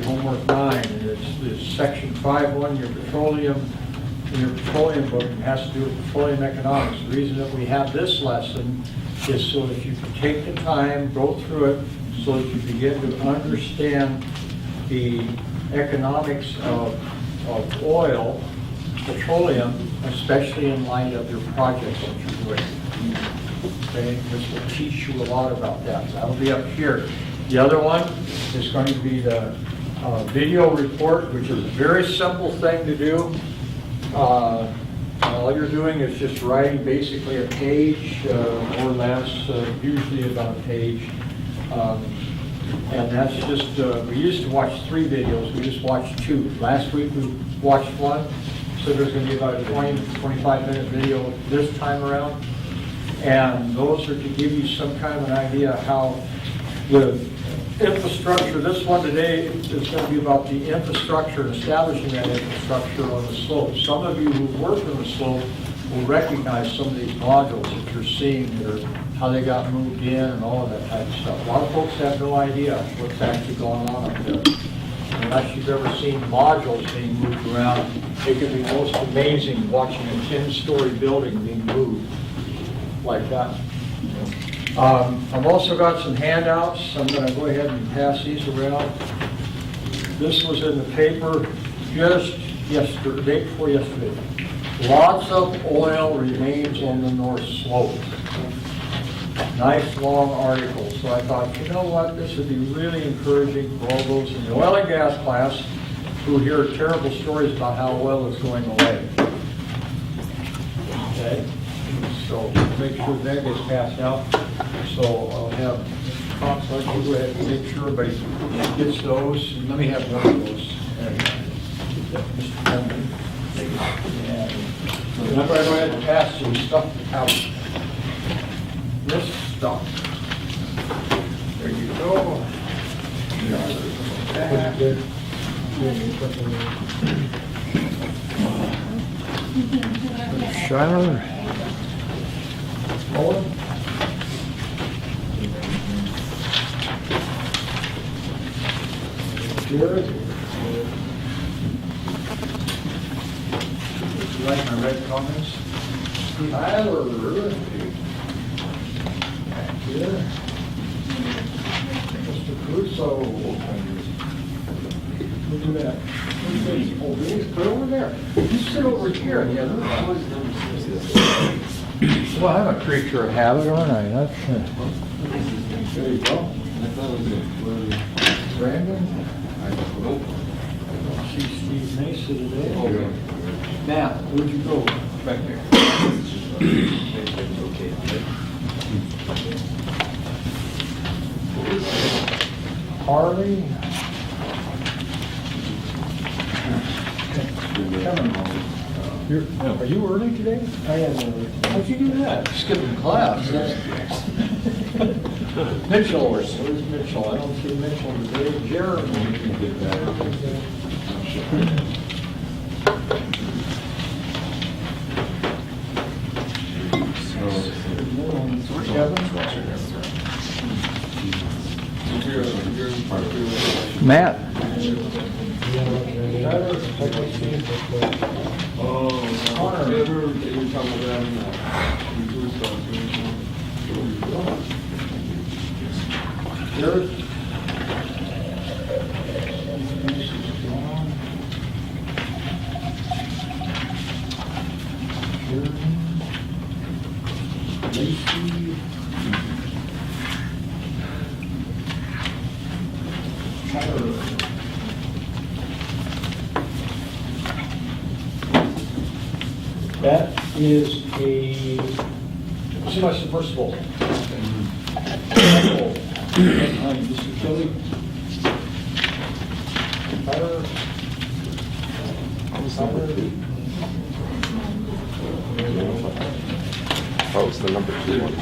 homework 9, and it's section 5.1, your petroleum, in your petroleum book, it has to do with petroleum economics. The reason that we have this lesson is so that you can take the time, go through it, so that you begin to understand the economics of oil, petroleum, especially in light of your projects that you're doing. Okay, this will teach you a lot about that. That'll be up here. The other one is going to be the video report, which is a very simple thing to do. All you're doing is just writing basically a page, more or less, usually about a page. And that's just, we used to watch 3 videos, we just watched 2. Last week we watched 1, so there's going to be about a 20-25-minute video this time around. And those are to give you some kind of an idea how the infrastructure, this one today is going to be about the infrastructure and establishing that infrastructure on the slope. Some of you who work on the slope will recognize some of these modules that you're seeing that are how they got moved in and all of that type of stuff. A lot of folks have no idea what's actually going on up there. Unless you've ever seen modules being moved around, it can be most amazing watching a 10-story building being moved like that. I've also got some handouts. I'm going to go ahead and pass these around. This was in the paper just yesterday, day before yesterday. Lots of oil remains on the North Slope. Nice long article. So I thought, you know what, this would be really encouraging for all those in the oil and gas class who hear terrible stories about how oil is going away. Okay? So make sure that gets passed out. So I'll have Cox, let you go ahead and make sure everybody gets those. And let me have one of those. And Mr. Penman. And remember, I go ahead and pass some stuff out. This stuff. There you go. Shiloh. Owen. Jared. You like my red comments? Tyler. Here. Mr. Crusoe. Look at that. Oh, really? Put it over there. You sit over here. Yeah. Well, I'm a creature of habit, aren't I? That's, there you go. Brandon? I don't see Steve Mesa today. Oh, Matt, where'd you go? Back there. Harley? Are you early today? I am early. How'd you do that? Skipping class. Mitchell, where's Mitchell? I don't see Mitchell today. Jeremy. Did that. Matt. That is a, see my submersible. Mr. Kelly. Tyler. Oh, it's the number 2 one.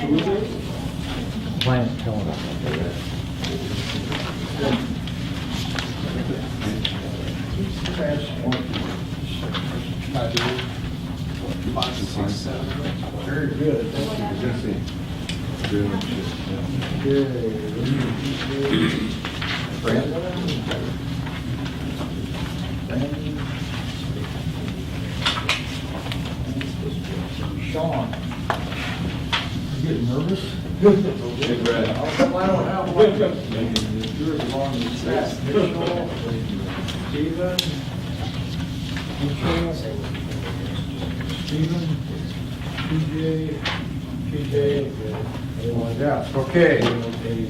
Plant telling us. Very good. Good. Brandon. Sean, you getting nervous? Hey, Brad. How come I don't have one? You're as long as that. Mitchell, Stephen, Stephen, TJ, everyone, yeah, okay.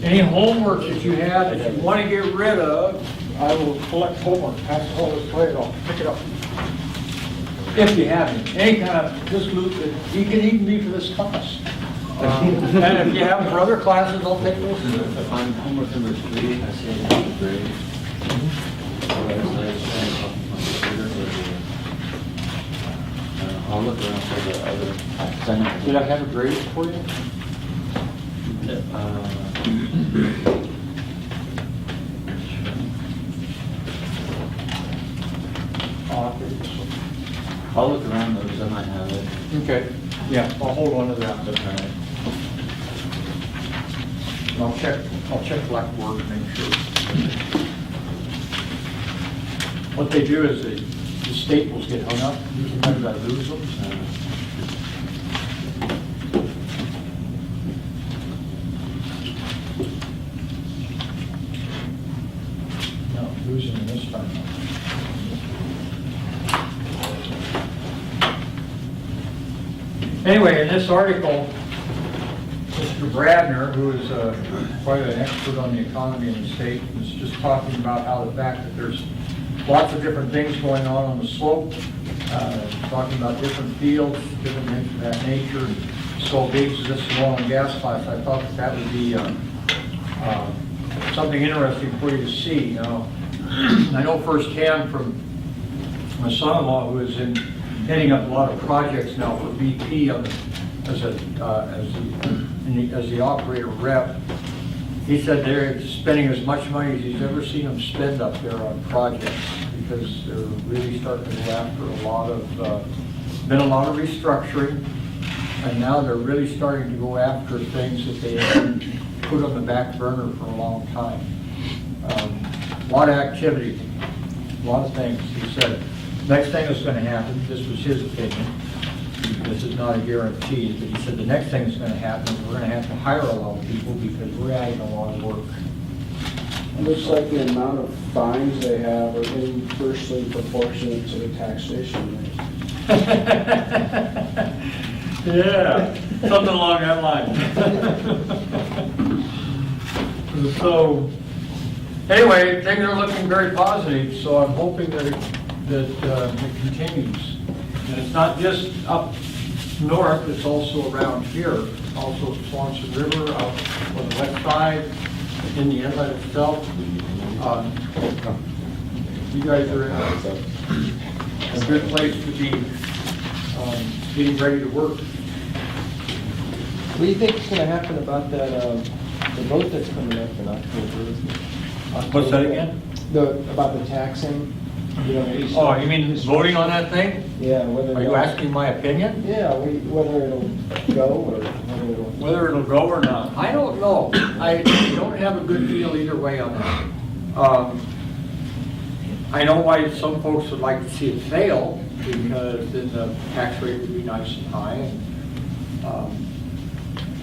Any homework that you have that you want to get rid of, I will collect homework, pass all this plate off, pick it up. If you have any kind of, just loot it, you can even be for this class. And if you have for other classes, I'll take those. On homework number 3, I say it's grade. I'll look around for the other. Did I have a grade for you? I'll look around those, I might have it. Okay, yeah, I'll hold on to that. Okay. And I'll check Blackboard to make sure. What they do is the staples get hung up, sometimes I lose them. No, losing them this time. Anyway, in this article, Mr. Bradner, who is quite an expert on the economy in the state, is just talking about how the fact that there's lots of different things going on the slope, talking about different fields, different things of that nature. So Gates is this oil and gas class. I thought that would be something interesting for you to see. Now, I know firsthand from my son-in-law, who is heading up a lot of projects now for BP as the operator rep. He said they're spending as much money as he's ever seen them spend up there on projects, because they're really starting to go after been a lot of restructuring, and now they're really starting to go after things that they had put on the back burner for a long time. A lot of activity, a lot of things. He said, next thing that's going to happen, this was his opinion, this is not a guarantee, but he said the next thing that's going to happen is we're going to have to hire a lot of people because we're adding a lot of work. Looks like the amount of fines they have are inversely proportionate to the taxation rate. Yeah, something along that line. So, anyway, things are looking very positive, so I'm hoping that it continues. And it's not just up north, it's also around here, also Swanson River, out on the west side, in the inlet itself. You guys are in a good place to be getting ready to work. What do you think is going to happen about that, the vote that's coming up in October? What's that again? About the taxing? You know, Oh, you mean voting on that thing? Yeah, whether. Are you asking my opinion? Yeah, whether it'll go or Whether it'll go or not, I don't know. I don't have a good feel either way on that. I know why some folks would like to see it fail, because then the tax rate would be nice and high.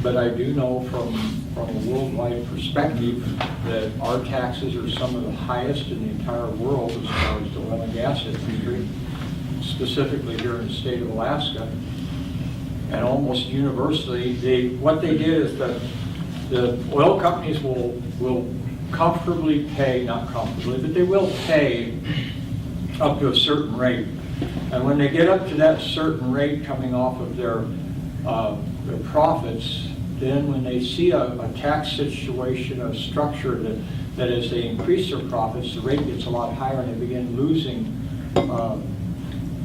But I do know from a worldwide perspective that our taxes are some of the highest in the entire world as far as the oil and gas industry, specifically here in the state of Alaska. And almost universally, what they did is that the oil companies will comfortably pay, not comfortably, but they will pay up to a certain rate. And when they get up to that certain rate coming off of their profits, then when they see a tax situation, a structure that as they increase their profits, the rate gets a lot higher and they begin losing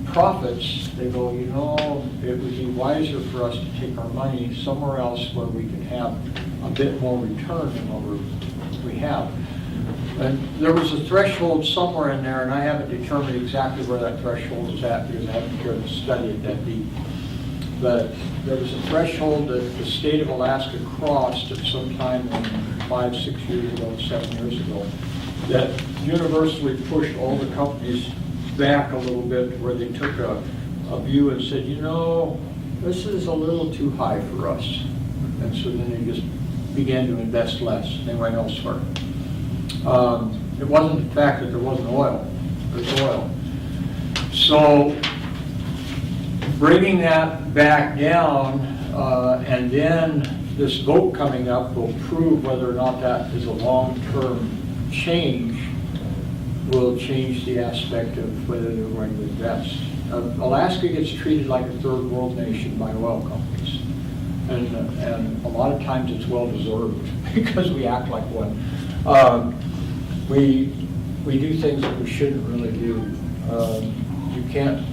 profits, they go, you know, it would be wiser for us to take our money somewhere else where we can have a bit more return than what we have. And there was a threshold somewhere in there, and I haven't determined exactly where that threshold is at because I haven't cared to study it that deep. But there was a threshold that the state of Alaska crossed at some time 5, 6 years ago, 7 years ago, that universally pushed all the companies back a little bit where they took a view and said, you know, this is a little too high for us. And so then they just began to invest less. They went elsewhere. It wasn't the fact that there wasn't oil. There's oil. So bringing that back down, and then this vote coming up will prove whether or not that is a long-term change, will change the aspect of whether they're going to invest. Alaska gets treated like a third world nation by oil companies. And a lot of times it's well-deserved because we act like one. We do things that we shouldn't really do. You can't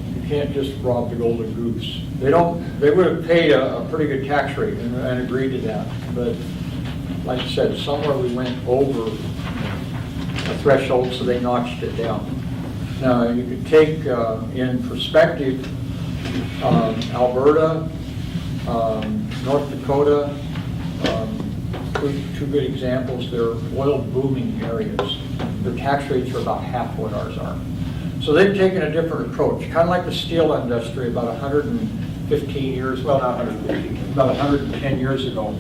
just rob the golden goose. They would have paid a pretty good tax rate and agreed to that. But like I said, somewhere we went over a threshold, so they notched it down. Now, you could take in perspective Alberta, North Dakota, two good examples. They're oil booming areas. Their tax rates are about half what ours are. So they've taken a different approach, kind of like the steel industry about 115 years, well, not 115, about 110 years ago.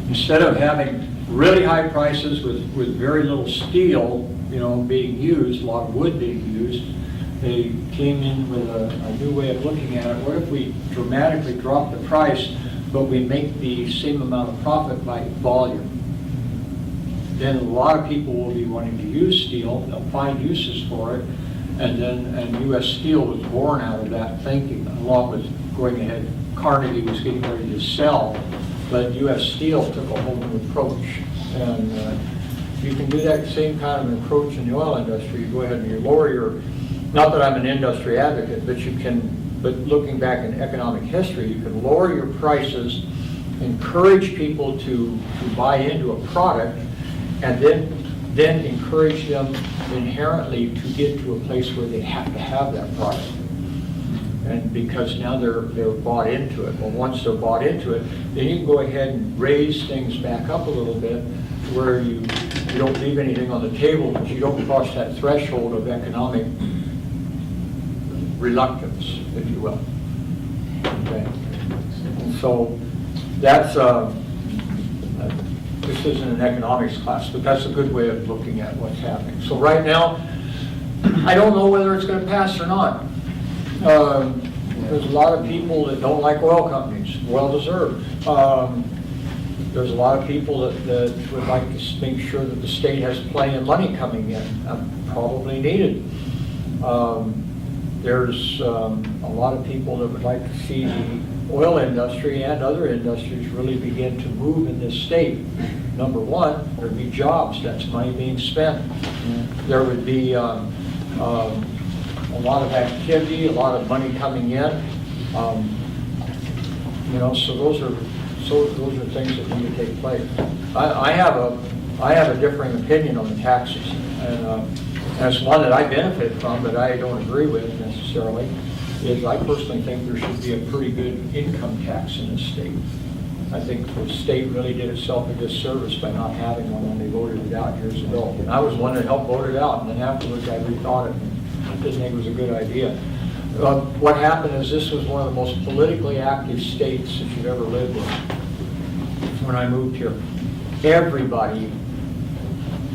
Instead of having really high prices with very little steel, being used, a lot of wood being used, they came in with a new way of looking at it. What if we dramatically drop the price, but we make the same amount of profit by volume? Then a lot of people will be wanting to use steel. They'll find uses for it. And U.S. Steel was born out of that thinking, along with going ahead. Carnegie was getting ready to sell, but U.S. Steel took a whole new approach. And you can do that same kind of approach in the oil industry. You go ahead and you lower your, not that I'm an industry advocate, but looking back in economic history, you can lower your prices, encourage people to buy into a product, and then encourage them inherently to get to a place where they have to have that product. And because now they're bought into it. Well, once they're bought into it, then you can go ahead and raise things back up a little bit where you don't leave anything on the table, but you don't cross that threshold of economic reluctance, if you will. Okay. And so that's, this isn't an economics class, but that's a good way of looking at what's happening. So right now, I don't know whether it's going to pass or not. There's a lot of people that don't like oil companies, well-deserved. There's a lot of people that would like to make sure that the state has plenty of money coming in, probably needed. There's a lot of people that would like to see the oil industry and other industries really begin to move in this state. Number one, there'd be jobs, that's money being spent. There would be a lot of activity, a lot of money coming in. So those are things that need to take place. I have a differing opinion on the taxes, and that's one that I benefit from, but I don't agree with necessarily. Is I personally think there should be a pretty good income tax in this state. I think the state really did itself a disservice by not having one when they voted it out years ago. And I was one that helped vote it out, and then afterwards I rethought it and didn't think it was a good idea. What happened is this was one of the most politically active states that you've ever lived in. When I moved here, everybody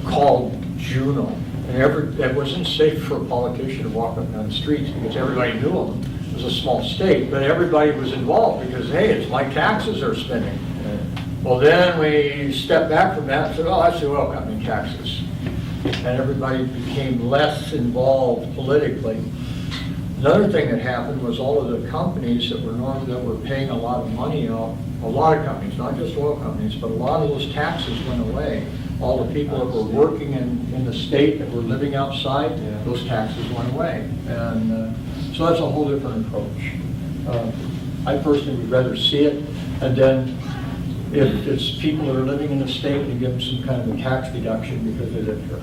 called Juneau. And it wasn't safe for a politician to walk up and down the streets because everybody knew them. It was a small state, but everybody was involved because, hey, it's my taxes they're spending. Well, then we stepped back from that and said, oh, that's the oil company taxes. And everybody became less involved politically. Another thing that happened was all of the companies that were paying a lot of money out, a lot of companies, not just oil companies, but a lot of those taxes went away. All the people that were working in the state that were living outside, those taxes went away. And so that's a whole different approach. I personally would rather see it, and then if it's people that are living in the state, to give them some kind of a tax deduction because they live here.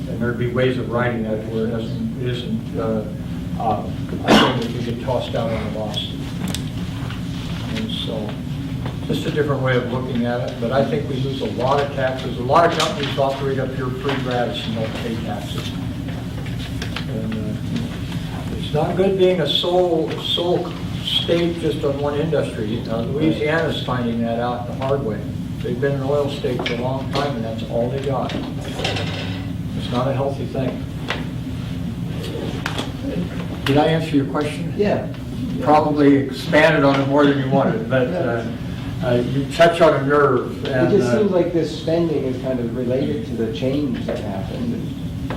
And there'd be ways of writing that where it isn't a thing that you get tossed out on a lawsuit. And so, just a different way of looking at it, but I think we lose a lot of taxes. A lot of companies operate up here free gratis and don't pay taxes. And it's not good being a sole state just on one industry. Louisiana's finding that out the hard way. They've been an oil state for a long time, and that's all they got. It's not a healthy thing. Did I answer your question? Yeah. Probably expanded on it more than you wanted, but you touch on a nerve. It And, just seems like this spending is kind of related to the change that happened.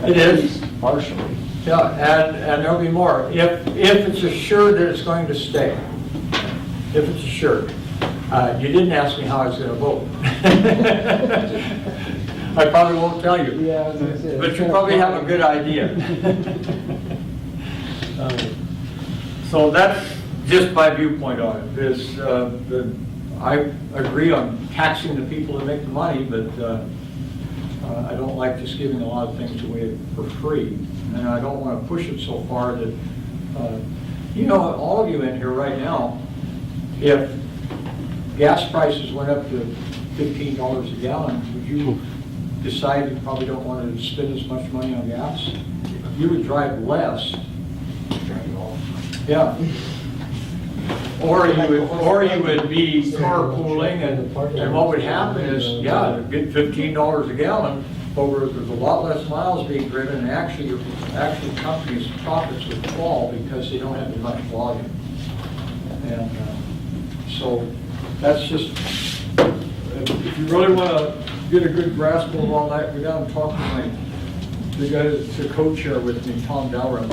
It At is. least partially. Yeah, and there'll be more. If it's assured that it's going to stay, if it's assured. You didn't ask me how I was going to vote. I probably won't tell you. Yeah, I was gonna say, But you probably have a good idea. So that's just my viewpoint on it. I agree on taxing the people that make the money, but I don't like just giving a lot of things away for free. And I don't want to push it so far that, all of you in here right now, if gas prices went up to $15 a gallon, would you decide you probably don't want to spend as much money on gas? You would drive less. Yeah. Or you would be carpooling, and what would happen is, yeah, it'd get $15 a gallon, but there's a lot less miles being driven, and actually companies' profits would fall because they don't have as much volume. And so that's just, if you really want to get a good grasp of all that, go down and talk to the guy that's a co-chair with me, Tom Dowry.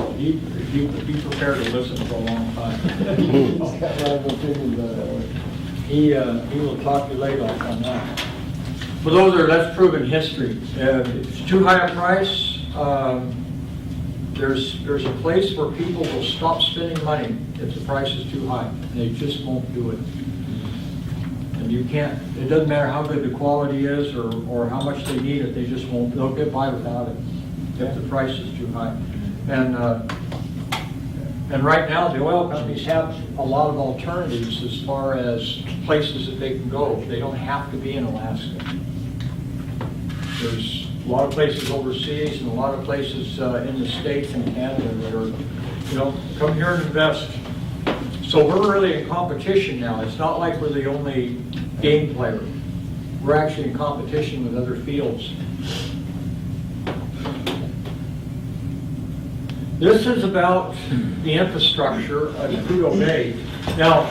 Be prepared to listen for a long time. He's got a lot of opinions on that one. He will talk you later on that. But that's proven history. If it's too high a price, there's a place where people will stop spending money if the price is too high. They just won't do it. And you can't, it doesn't matter how good the quality is or how much they need it, they just won't, they'll get by without it if the price is too high. And right now, the oil companies have a lot of alternatives as far as places that they can go. They don't have to be in Alaska. There's a lot of places overseas and a lot of places in the States and Canada that are, come here and invest. So we're really in competition now. It's not like we're the only game player. We're actually in competition with other fields. This is about the infrastructure of Prudhoe Bay. Now,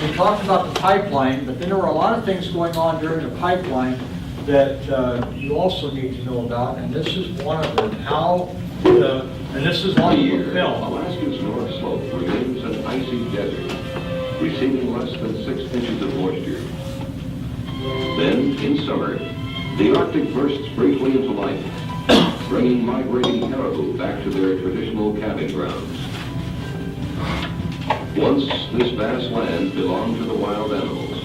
we talked about the pipeline, but then there were a lot of things going on during the pipeline that you also need to know about, and this is one of them. And this is on the film. Alaska's north slope remains an icy desert, receiving less than 6 inches of moisture. Then, in summer, the Arctic bursts briefly into life, bringing migrating caribou back to their traditional camping grounds. Once, this vast land belonged to the wild animals.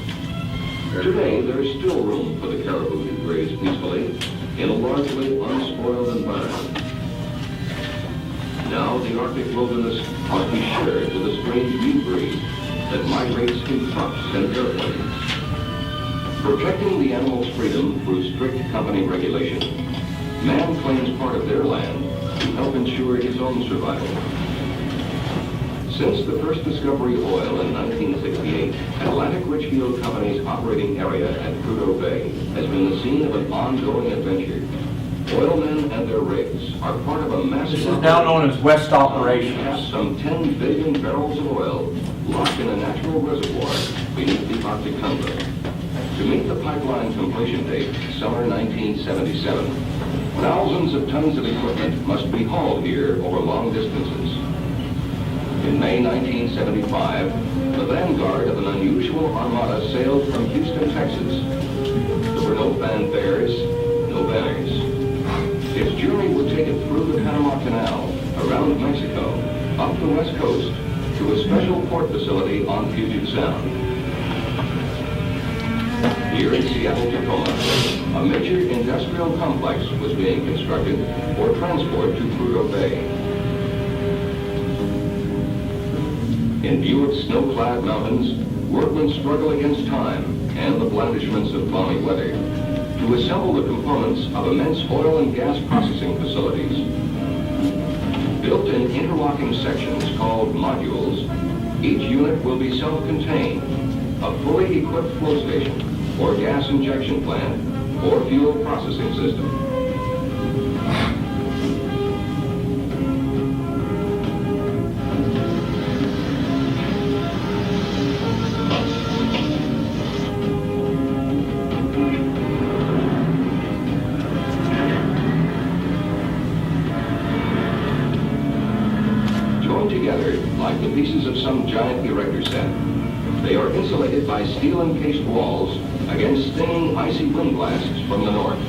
Today, there is still room for the caribou to graze peacefully in a largely unspoiled environment. Now, the Arctic wilderness must be shared with a strange new breed that migrates in trucks and airplanes. Protecting the animals' freedom through strict company regulation, man claims part of their land to help ensure his own survival. Since the first discovery of oil in 1968, Atlantic Richfield Company's operating area at Prudhoe Bay has been the scene of an ongoing adventure. Oilmen and their rigs are part of a massive... This is now known as West Operations. Some 10 billion barrels of oil locked in a natural reservoir beneath the Arctic tundra. To meet the pipeline completion date, summer 1977, thousands of tons of equipment must be hauled here over long distances. In May 1975, the vanguard of an unusual armada sailed from Houston, Texas. There were no fanfares, no banners. Its journey would take it through the Panama Canal, around Mexico, up the west coast, to a special port facility on Puget Sound. Here in Seattle-Tacoma, a major industrial complex was being constructed for transport to Prudhoe Bay. In view of snow-clad mountains, workmen struggle against time and the blandishments of balmy weather to assemble the components of immense oil and gas processing facilities. Built in interlocking sections called modules, each unit will be self-contained, a fully equipped flow station, or gas injection plant, or fuel processing system. Joined together like the pieces of some giant erector set, they are insulated by steel-encased walls against stinging icy wind blasts from the north.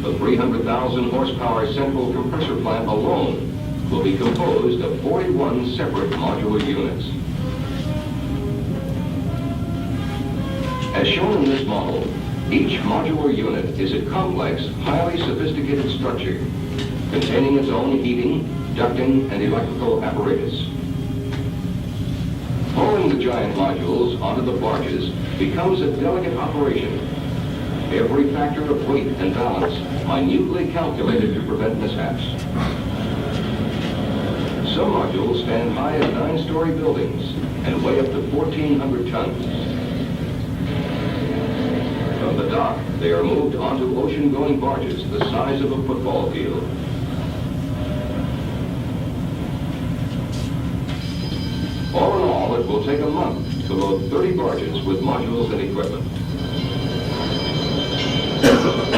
The 300,000 horsepower central compressor plant alone will be composed of 41 separate modular units. As shown in this model, each modular unit is a complex, highly sophisticated structure containing its own heating, ducting, and electrical apparatus. Hauling the giant modules onto the barges becomes a delicate operation. Every factor of weight and balance minutely calculated to prevent mishaps. Some modules stand high as 9-story buildings and weigh up to 1,400 tons. From the dock, they are moved onto ocean-going barges the size of a football field. All in all, it will take a month to load 30 barges with modules and equipment.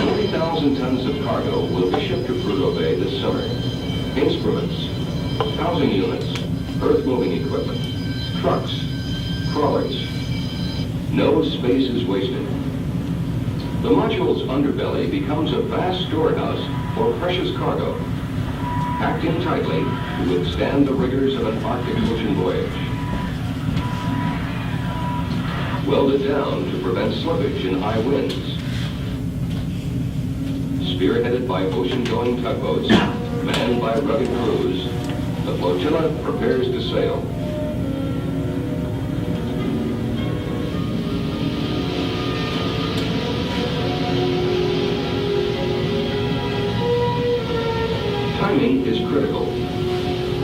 40,000 tons of cargo will be shipped to Prudhoe Bay this summer. Instruments, housing units, earth-moving equipment, trucks, crawlers. No space is wasted. The module's underbelly becomes a vast storehouse for precious cargo, packed in tightly to withstand the rigors of an Arctic ocean voyage. Welded down to prevent slippage in high winds. Spearheaded by ocean-going tugboats, manned by rugged crews, the flotilla prepares to sail. Timing is critical.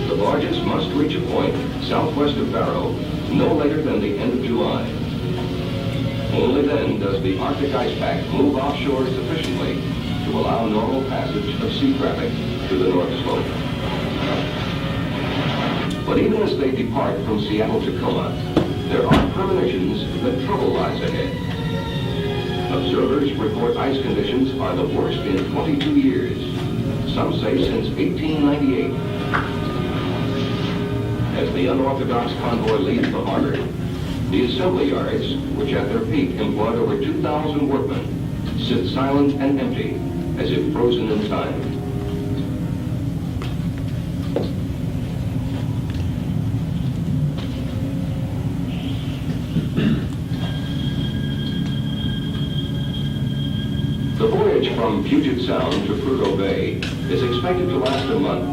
The barges must reach a point southwest of Barrow no later than the end of July. Only then does the Arctic ice pack move offshore sufficiently to allow normal passage of sea traffic to the North Slope. But even as they depart from Seattle-Tacoma, there are premonitions that trouble lies ahead. Observers report ice conditions are the worst in 22 years, some say since 1898. As the unorthodox convoy leaves the harbor, the assembly yards, which at their peak employed over 2,000 workmen, sit silent and empty, as if frozen in time. The voyage from Puget Sound to Prudhoe Bay is expected to last a month.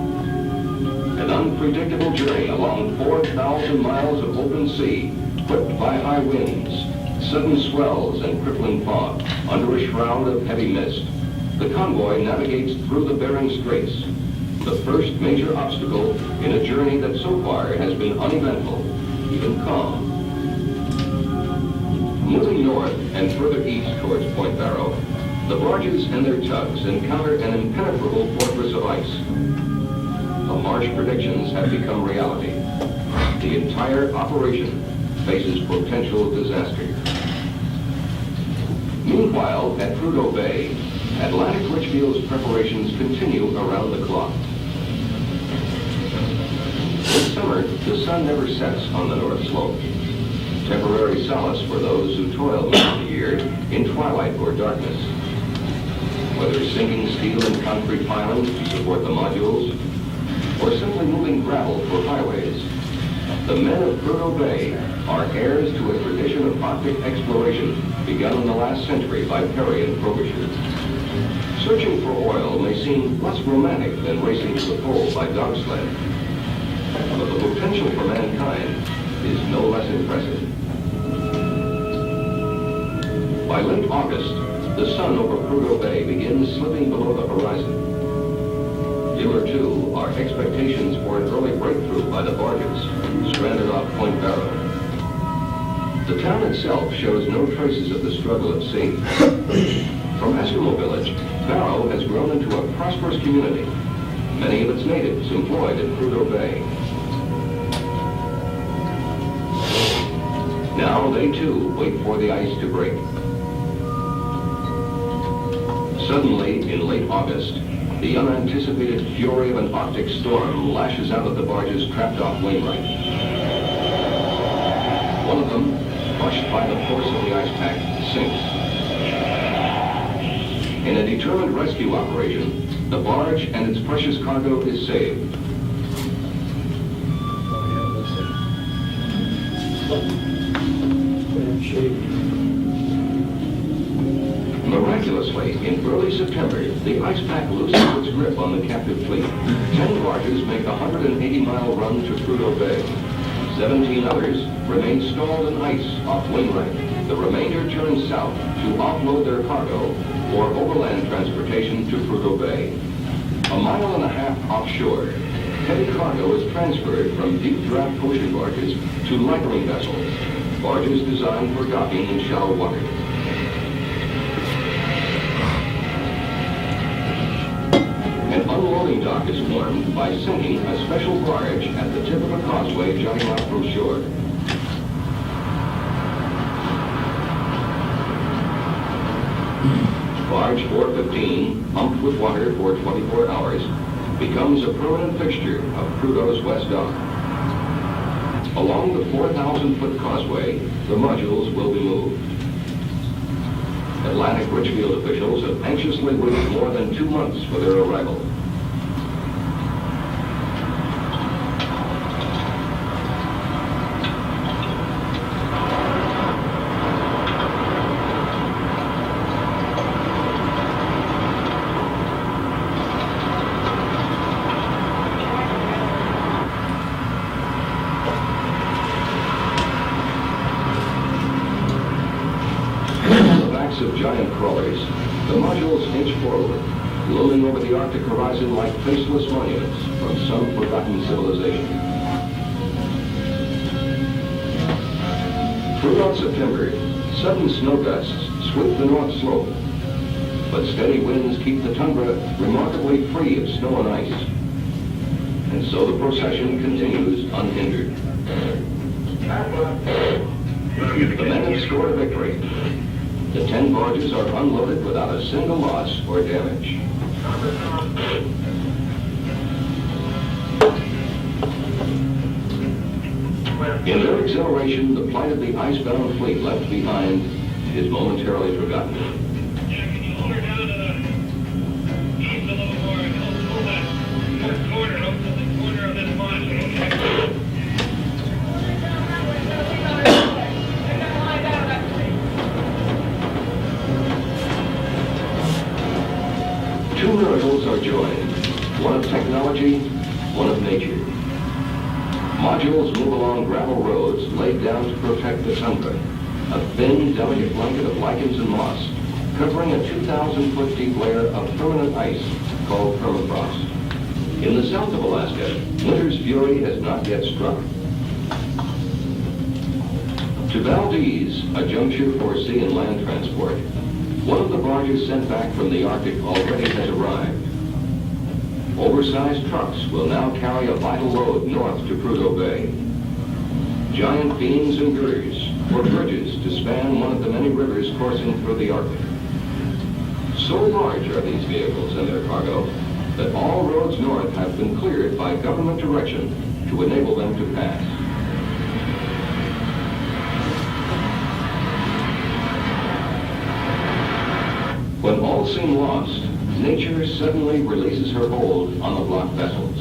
An unpredictable journey along 4,000 miles of open sea, whipped by high winds, sudden swells, and crippling fog. Under a shroud of heavy mist, the convoy navigates through the Bering Straits, the first major obstacle in a journey that so far has been uneventful, even calm. Moving north and further east towards Point Barrow, the barges and their tugs encounter an impenetrable fortress of ice. The harsh predictions have become reality. The entire operation faces potential disaster. Meanwhile, at Prudhoe Bay, Atlantic Richfield's preparations continue around the clock. This summer, the sun never sets on the North Slope. Temporary solace for those who toil most of the year in twilight or darkness. Whether sinking steel and concrete pilings to support the modules, or simply moving gravel for highways, the men of Prudhoe Bay are heirs to a tradition of Arctic exploration begun in the last century by Perry and Frobisher. Searching for oil may seem less romantic than racing to the pole by dog sled, but the potential for mankind is no less impressive. By late August, the sun over Prudhoe Bay begins slipping below the horizon. Here, too, are expectations for an early breakthrough by the barges stranded off Point Barrow. The town itself shows no traces of the struggle at sea. From Eskimo Village, Barrow has grown into a prosperous community, many of its natives employed in Prudhoe Bay. Now they too wait for the ice to break. Suddenly, in late August, the unanticipated fury of an Arctic storm lashes out at the barges trapped off Wainwright. One of them, crushed by the force of the ice pack, sinks. In a determined rescue operation, the barge and its precious cargo is saved. Miraculously, in early September, the ice pack loosens its grip on the captive fleet. 10 barges make a 180-mile run to Prudhoe Bay. 17 others remain stalled in ice off Wainwright. The remainder turns south to offload their cargo for overland transportation to Prudhoe Bay. A mile and a half offshore, heavy cargo is transferred from deep draft ocean barges to lightering vessels, barges designed for docking in shallow water. An unloading dock is formed by sinking a special barge at the tip of a causeway jutting out from shore. Barge 415, pumped with water for 24 hours, becomes a permanent fixture of Prudhoe's West Dock. Along the 4,000-foot causeway, the modules will be moved. Atlantic Richfield officials have anxiously waited more than 2 months for their arrival. Of giant crawlers, the modules inch forward, looming over the Arctic horizon like faceless monuments from some forgotten civilization. Throughout September, sudden snow gusts sweep the north slope, but steady winds keep the tundra remarkably free of snow and ice. And so the procession continues unhindered. The men have scored a victory. The 10 barges are unloaded without a single loss or damage. In their exhilaration, the plight of the icebound fleet left behind is momentarily forgotten. Yeah, can you hold her down to the east a little more and hold that corner, hold the corner of this module, okay? 2 miracles are joined, one of technology, one of nature. Modules move along gravel roads laid down to protect the tundra, a thin, delicate blanket of lichens and moss, covering a 2,000-foot deep layer of permanent ice called permafrost. In the south of Alaska, winter's fury has not yet struck. To Valdez, a juncture for sea and land transport, one of the barges sent back from the Arctic already has arrived. Oversized trucks will now carry a vital load north to Prudhoe Bay. Giant beams and girders for bridges to span one of the many rivers coursing through the Arctic. So large are these vehicles and their cargo that all roads north have been cleared by government direction to enable them to pass. When all seem lost, nature suddenly releases her hold on the block vessels.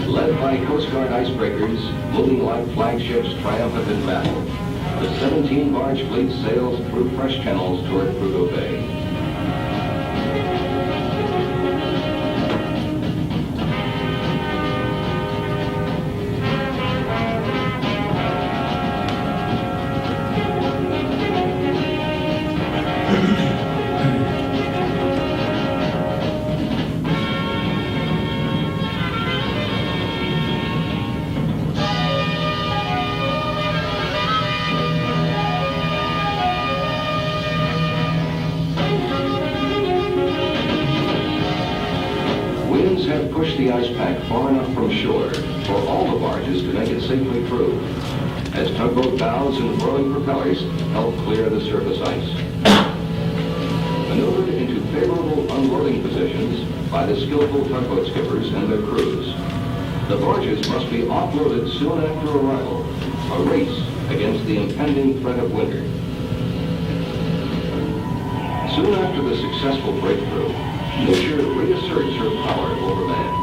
Led by Coast Guard icebreakers, moving like flagships triumphant in battle, the 17-barge fleet sails through fresh channels toward Prudhoe Bay. push the ice pack far enough from shore for all the barges to make it safely through, as tugboat bows and whirling propellers help clear the surface ice. Maneuvered into favorable unloading positions by the skillful tugboat skippers and their crews, the barges must be offloaded soon after arrival, a race against the impending threat of winter. Soon after the successful breakthrough, nature reasserts her power over man.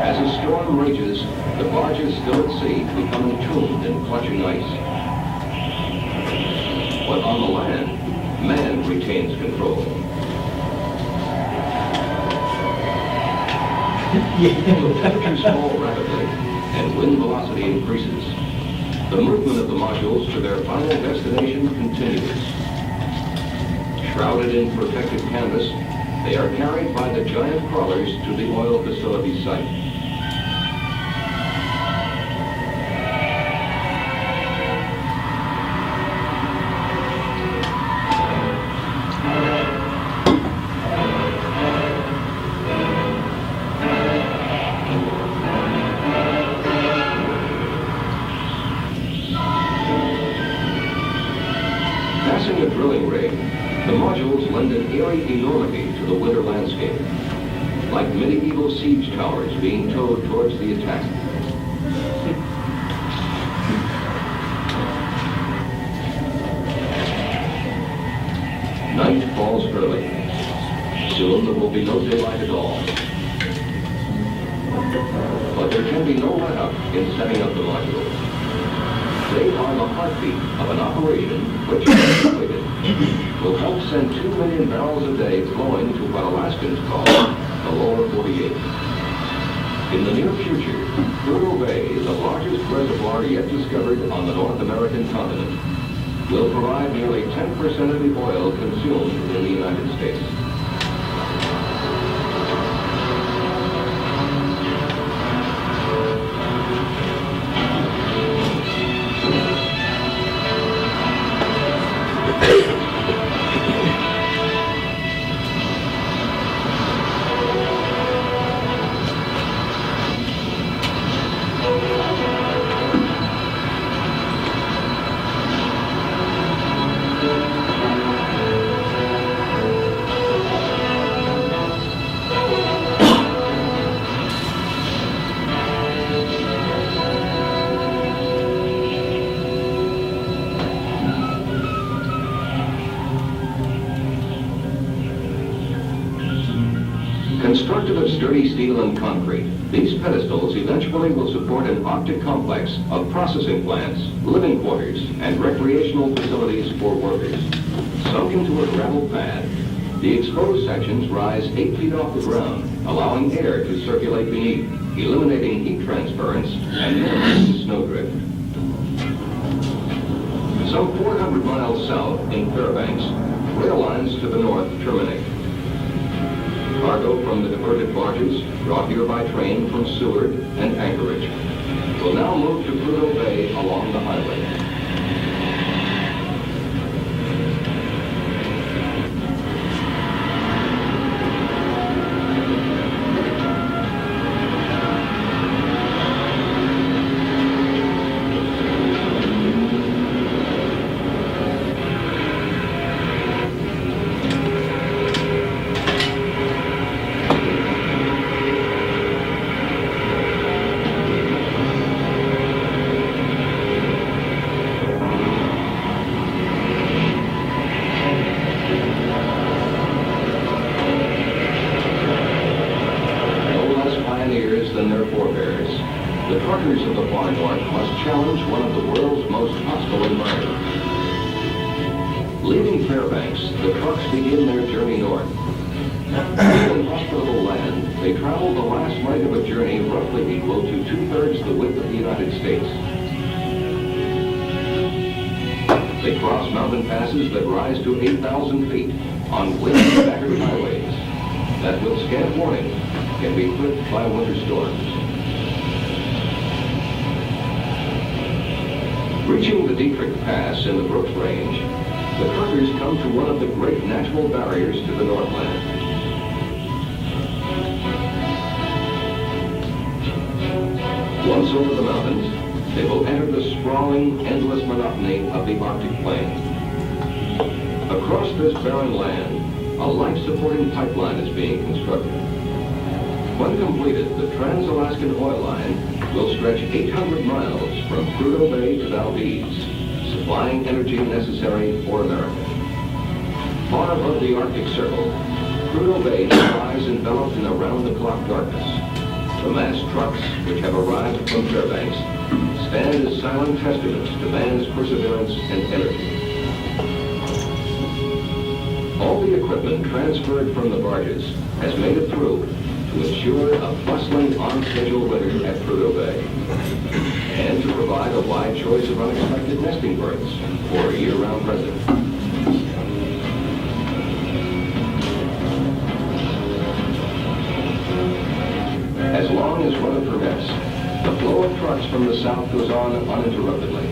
As a storm rages, the barges still at sea become entombed in clutching ice. But on the land, man retains control. Temperatures fall rapidly and wind velocity increases. The movement of the modules to their final destination continues. Shrouded in protective canvas, they are carried by the giant crawlers to the oil facility site. Passing a drilling rig, the modules lend an eerie enormity to the winter landscape, like medieval siege towers being towed towards the attack. Night falls early. Soon there will be no daylight at all. But there can be no let-up in setting up the modules. They are the heartbeat of an operation which, if completed, will help send 2 million barrels a day flowing to what Alaskans call the lower 48. In the near future, Prudhoe Bay, the largest reservoir yet discovered on the North American continent, will provide nearly 10% of the oil consumed in the United States. Constructed of sturdy steel and concrete, these pedestals eventually will support an Arctic complex of processing plants, living quarters, and recreational facilities for workers. Sunk into a gravel pad, the exposed sections rise 8 feet off the ground, allowing air to circulate beneath, eliminating heat transference and minimizing snowdrift. Some 400 miles south in Fairbanks, rail lines to the north terminate. Cargo from the diverted barges, brought here by train from Seward and Anchorage, will now move to Prudhoe Bay along the highway. Than their forebears, the truckers of the far north must challenge one of the world's most hostile environments. Leaving Fairbanks, the trucks begin their journey north. In hospitable land, they travel the last leg of a journey roughly equal to 2/3 the width of the United States. They cross mountain passes that rise to 8,000 feet on wind-battered highways that, with scant warning, can be clipped by winter storms. Reaching the Dietrich Pass in the Brooks Range, the truckers come to one of the great natural barriers to the Northland. Once over the mountains, they will enter the sprawling, endless monotony of the Arctic plain. Across this barren land, a life-supporting pipeline is being constructed. When completed, the Trans-Alaskan Oil Line will stretch 800 miles from Prudhoe Bay to Valdez, supplying energy necessary for America. Far above the Arctic Circle, Prudhoe Bay lies enveloped in around-the-clock darkness. The massed trucks, which have arrived from Fairbanks, stand as silent testaments to man's perseverance and energy. All the equipment transferred from the barges has made it through to ensure a bustling on-schedule winter at Prudhoe Bay, and to provide a wide choice of unexpected nesting berths for a year-round resident. As long as weather permits, the flow of trucks from the south goes on uninterruptedly.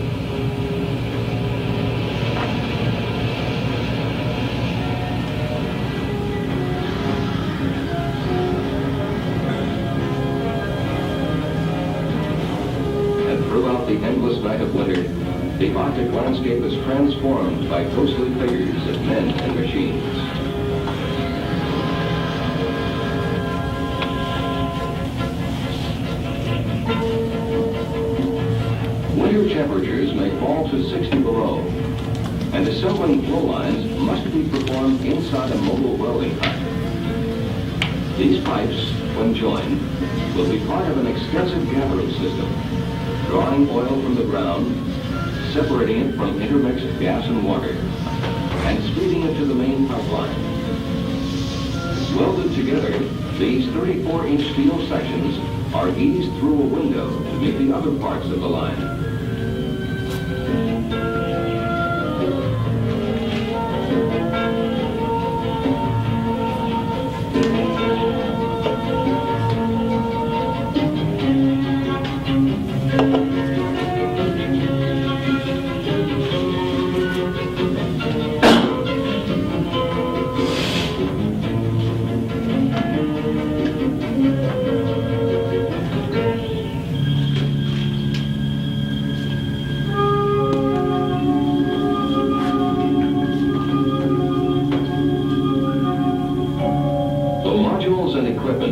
And throughout the endless night of winter, the Arctic landscape is transformed by ghostly figures of men and machines. Winter temperatures may fall to 60 below, and assembling flow lines must be performed inside a mobile welding hut. These pipes, when joined, will be part of an extensive gathering system, drawing oil from the ground, separating it from intermixed gas and water, and speeding it to the main pipeline. Welded together, these 34-inch steel sections are eased through a window to meet the other parts of the line.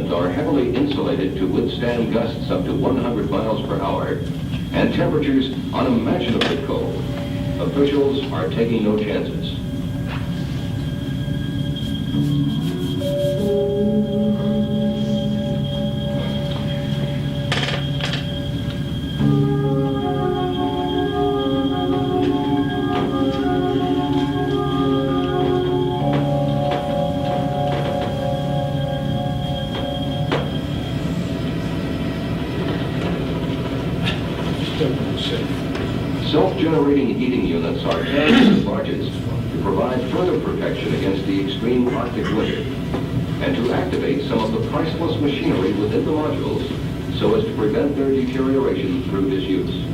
Are heavily insulated to withstand gusts up to 100 miles per hour and temperatures unimaginably cold. Officials are taking no chances. Self-generating heating units are carried in barges to provide further protection against the extreme Arctic winter, and to activate some of the priceless machinery within the modules so as to prevent their deterioration through disuse.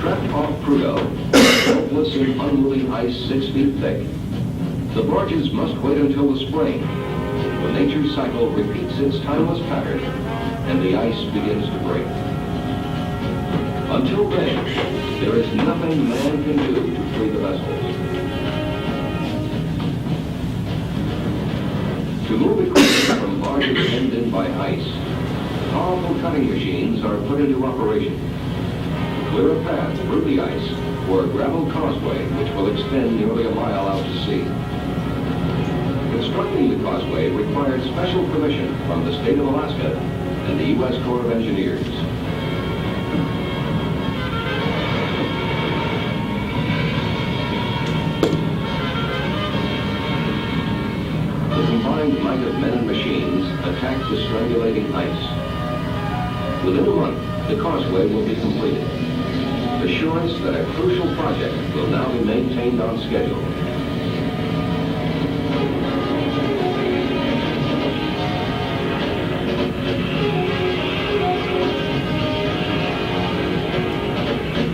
Trapped off Prudhoe, helpless in unmoving ice 6 feet thick, the barges must wait until the spring, when nature's cycle repeats its timeless pattern and the ice begins to break. Until then, there is nothing man can do to free the vessels. To move equipment from barges hemmed in by ice, powerful cutting machines are put into operation to clear a path through the ice for a gravel causeway which will extend nearly a mile out to sea. Constructing the causeway required special permission from the state of Alaska and the U.S. Corps of Engineers. The combined might of men and machines attacked the strangulating ice. Within a month, the causeway will be completed. Assurance that a crucial project will now be maintained on schedule.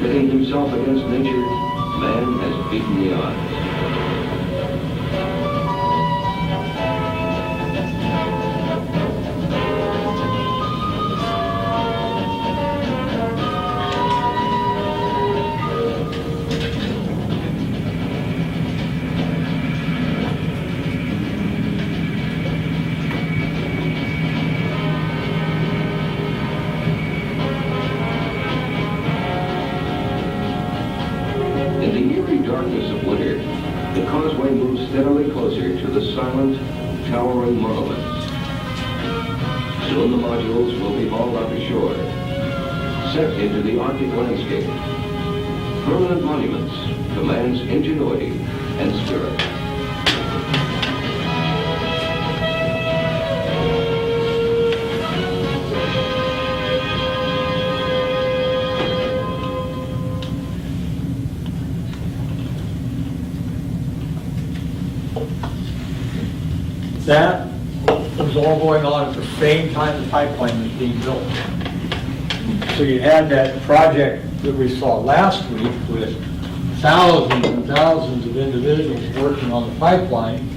Pitting himself against nature, beaten the odds. In the eerie darkness of winter, the causeway moves steadily closer to the silent, towering monoliths. Soon the modules will be hauled out to shore, set into the Arctic landscape. Permanent monuments to man's ingenuity and spirit. That was all going on at the same time the pipeline was being built. So you had that project that we saw last week with thousands and thousands of individuals working on the pipeline,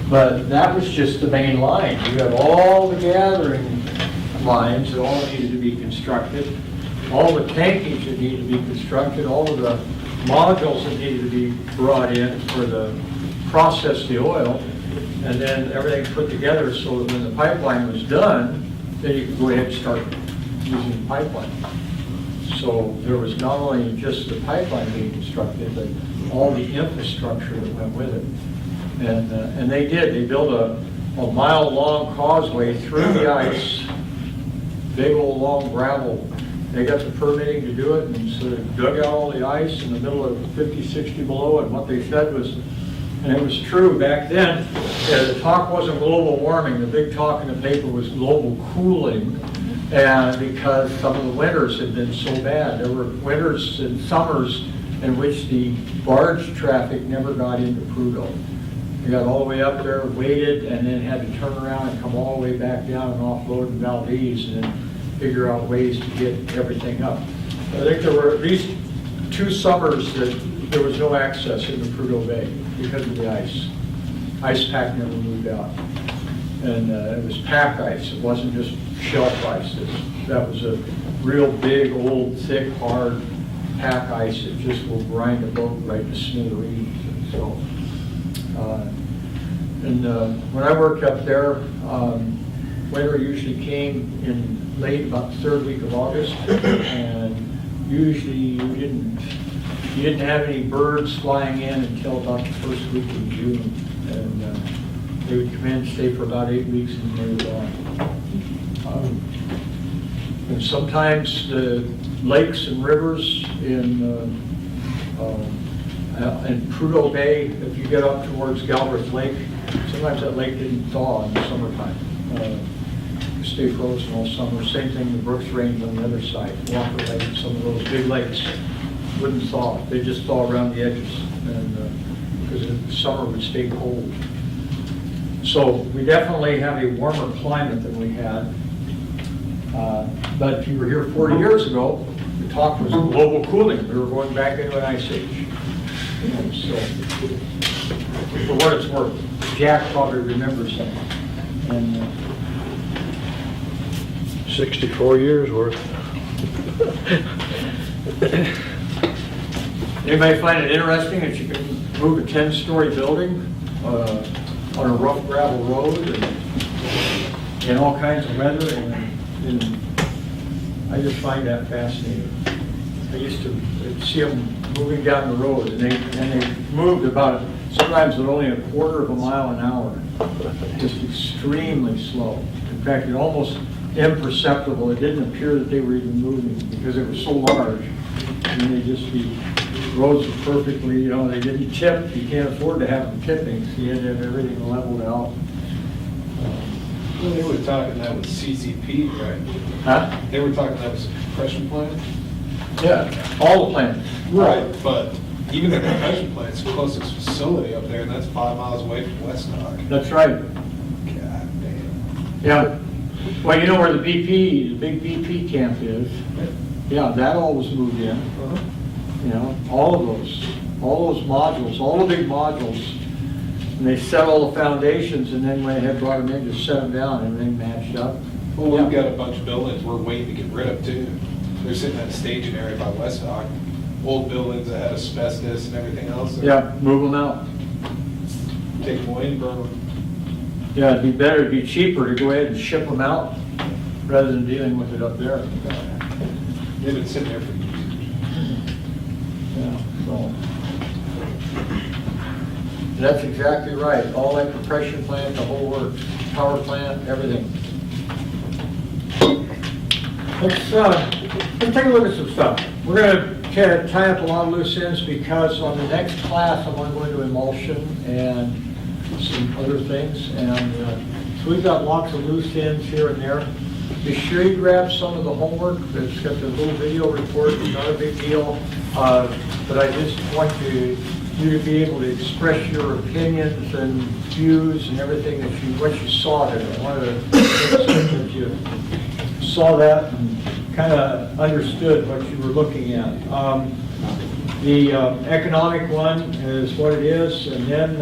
but that was just the main line. You had all the gathering lines that all needed to be constructed, all the tankage that needed to be constructed, all of the modules that needed to be brought in for the process the oil, and then everything put together so that when the pipeline was done, then you could go ahead and start using the pipeline. So there was not only just the pipeline being constructed, but all the infrastructure that went with it. And they did. They built a mile-long causeway through the ice, big old long gravel. They got the permitting to do it, and so they dug out all the ice in the middle of 50, 60 below, and what they said was, and it was true back then, the talk wasn't global warming. The big talk in the paper was global cooling, and because some of the winters had been so bad. There were winters and summers in which the barge traffic never got into Prudhoe. They got all the way up there, waited, and then had to turn around and come all the way back down and offload in Valdez, and then figure out ways to get everything up. I think there were at least 2 summers that there was no access into Prudhoe Bay because of the ice. Ice pack never moved out. And it was pack ice, it wasn't just shelf ice. That was a real big, old, thick, hard pack ice that just will grind a boat right to smithereens. And so, when I worked up there, winter usually came in late, about the 3rd week of August, and usually you didn't have any birds flying in until about the 1st week of June, and they would come in, stay for about 8 weeks, and they were gone. And sometimes the lakes and rivers in Prudhoe Bay, if you get up towards Galbraith Lake, sometimes that lake didn't thaw in the summertime. Stay frozen all summer. Same thing, the Brooks Range on the other side, Walker Lake, and some of those big lakes wouldn't thaw. They just thaw around the edges, and because the summer would stay cold. So we definitely have a warmer climate than we had. But if you were here 40 years ago, the talk was global cooling. We were going back into an ice age. So, for what it's worth, Jack probably remembers that. And 64 years worth. anybody find it interesting that you can move a 10-story building on a rough gravel road and in all kinds of weather? And I just find that fascinating. I used to see them moving down the road, and they moved about, sometimes at only 1/4 mile an hour, just extremely slow. In fact, it almost imperceptible. It didn't appear that they were even moving because it was so large. And they just be roads were perfectly, they didn't tip. You can't afford to have them tipping, so you had to have everything leveled out. Well, they were talking that was CCP, right? Huh? They were talking that was a compression plant? Yeah, all the plants. Right, but even the compression plant's the closest facility up there, and that's 5 miles away from Westnock. That's right. God damn. Yeah. Well, you know where the big BP camp is? Yeah, that all was moved in. All of those. all those modules, all the big modules. And they set all the foundations, and then went ahead, brought them in, just set them down, and everything matched up. Well, we've got a bunch of buildings we're waiting to get rid of too. They're sitting at a staging area by West Hawk. Old buildings that had asbestos and everything else. Yeah, move them out. Take them away and burn them. Yeah, it'd be better, it'd be cheaper to go ahead and ship them out rather than dealing with it up there. They've been sitting there for years. Yeah, so. That's exactly right. All that compression plant, the whole works, power plant, everything. Let's take a look at some stuff. We're going to tie up a lot of loose ends because on the next class I want to go into emulsion and some other things. And so we've got lots of loose ends here and there. Be sure you grab some of the homework. It's got the little video report. It's not a big deal. But I just want you to be able to express your opinions and views and everything what you saw there. I wanted to make sure that you saw that and kind of understood what you were looking at. The economic one is what it is, and then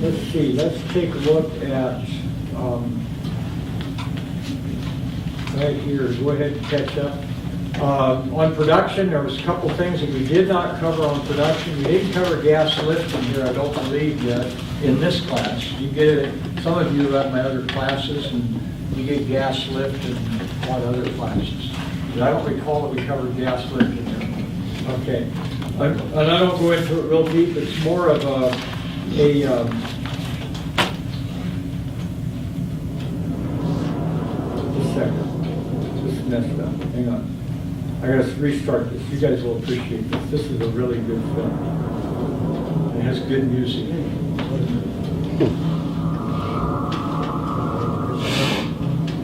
let's see. Let's take a look at right here. Go ahead and catch up. On production, there was a couple things that we did not cover on production. We didn't cover gas lifting here, I don't believe, yet in this class. You get it, some of you at my other classes, and you get gas lift and a lot of other classes. But I don't recall that we covered gas lift in there. Okay. And I don't go into it real deep. It's more of just a second. Just messed up. Hang on. I gotta restart this. You guys will appreciate this. This is a really good film. It has good music.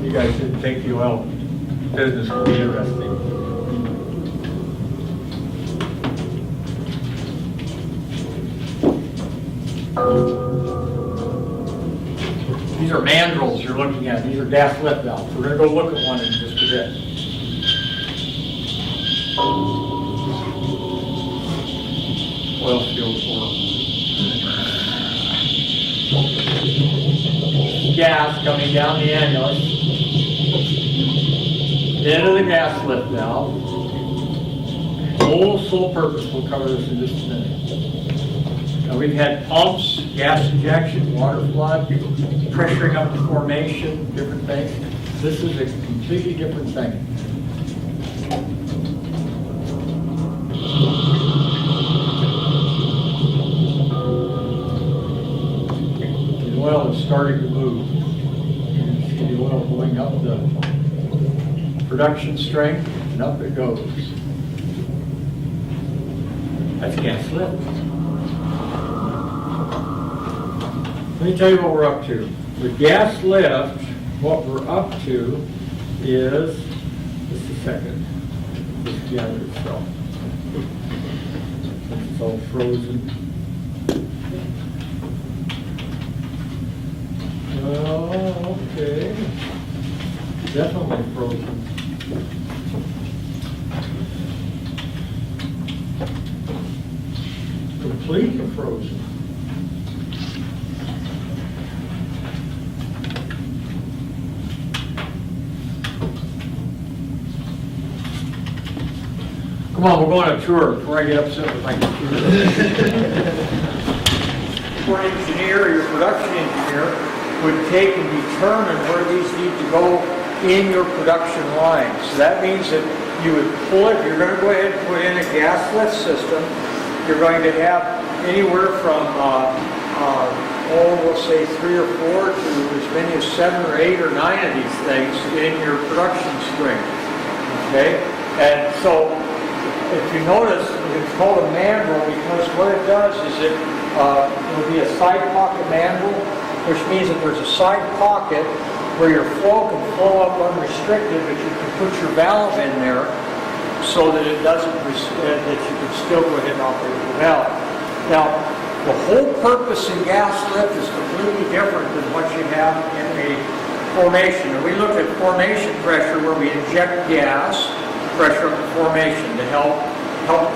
You guys didn't think the oil business would be interesting. These are mandrels you're looking at. These are gas lift valves. We're gonna go look at one in just a bit. Oil field form. Gas coming down the annulus. The end of the gas lift valve. Whole sole purpose, we'll cover this in just a minute. Now we've had pumps, gas injection, water flood, pressuring up the formation, different things. This is a completely different thing. The oil is starting to move. You can see the oil going up the production strength, and up it goes. That's gas lift. Let me tell you what we're up to. With gas lift, what we're up to is, just a second, just gather itself. It's all frozen. Oh, okay. Definitely frozen. Completely frozen. Come on, we're going on a tour before I get upset with my computer. Your engineer, your production engineer, would take and determine where these need to go in your production line. So that means that you would pull it, you're going to go ahead and put in a gas lift system. You're going to have anywhere from, we'll say 3 or 4 to as many as 7 or 8 or 9 of these things in your production string. Okay? And so, if you notice, it's called a mandrel because what it does is it will be a side pocket mandrel, which means that there's a side pocket where your flow can flow up unrestricted, but you can put your valve in there so that it doesn't, that you can still go ahead and operate the valve. Now, the whole purpose in gas lift is completely different than what you have in a formation. And we look at formation pressure where we inject gas pressure up the formation to help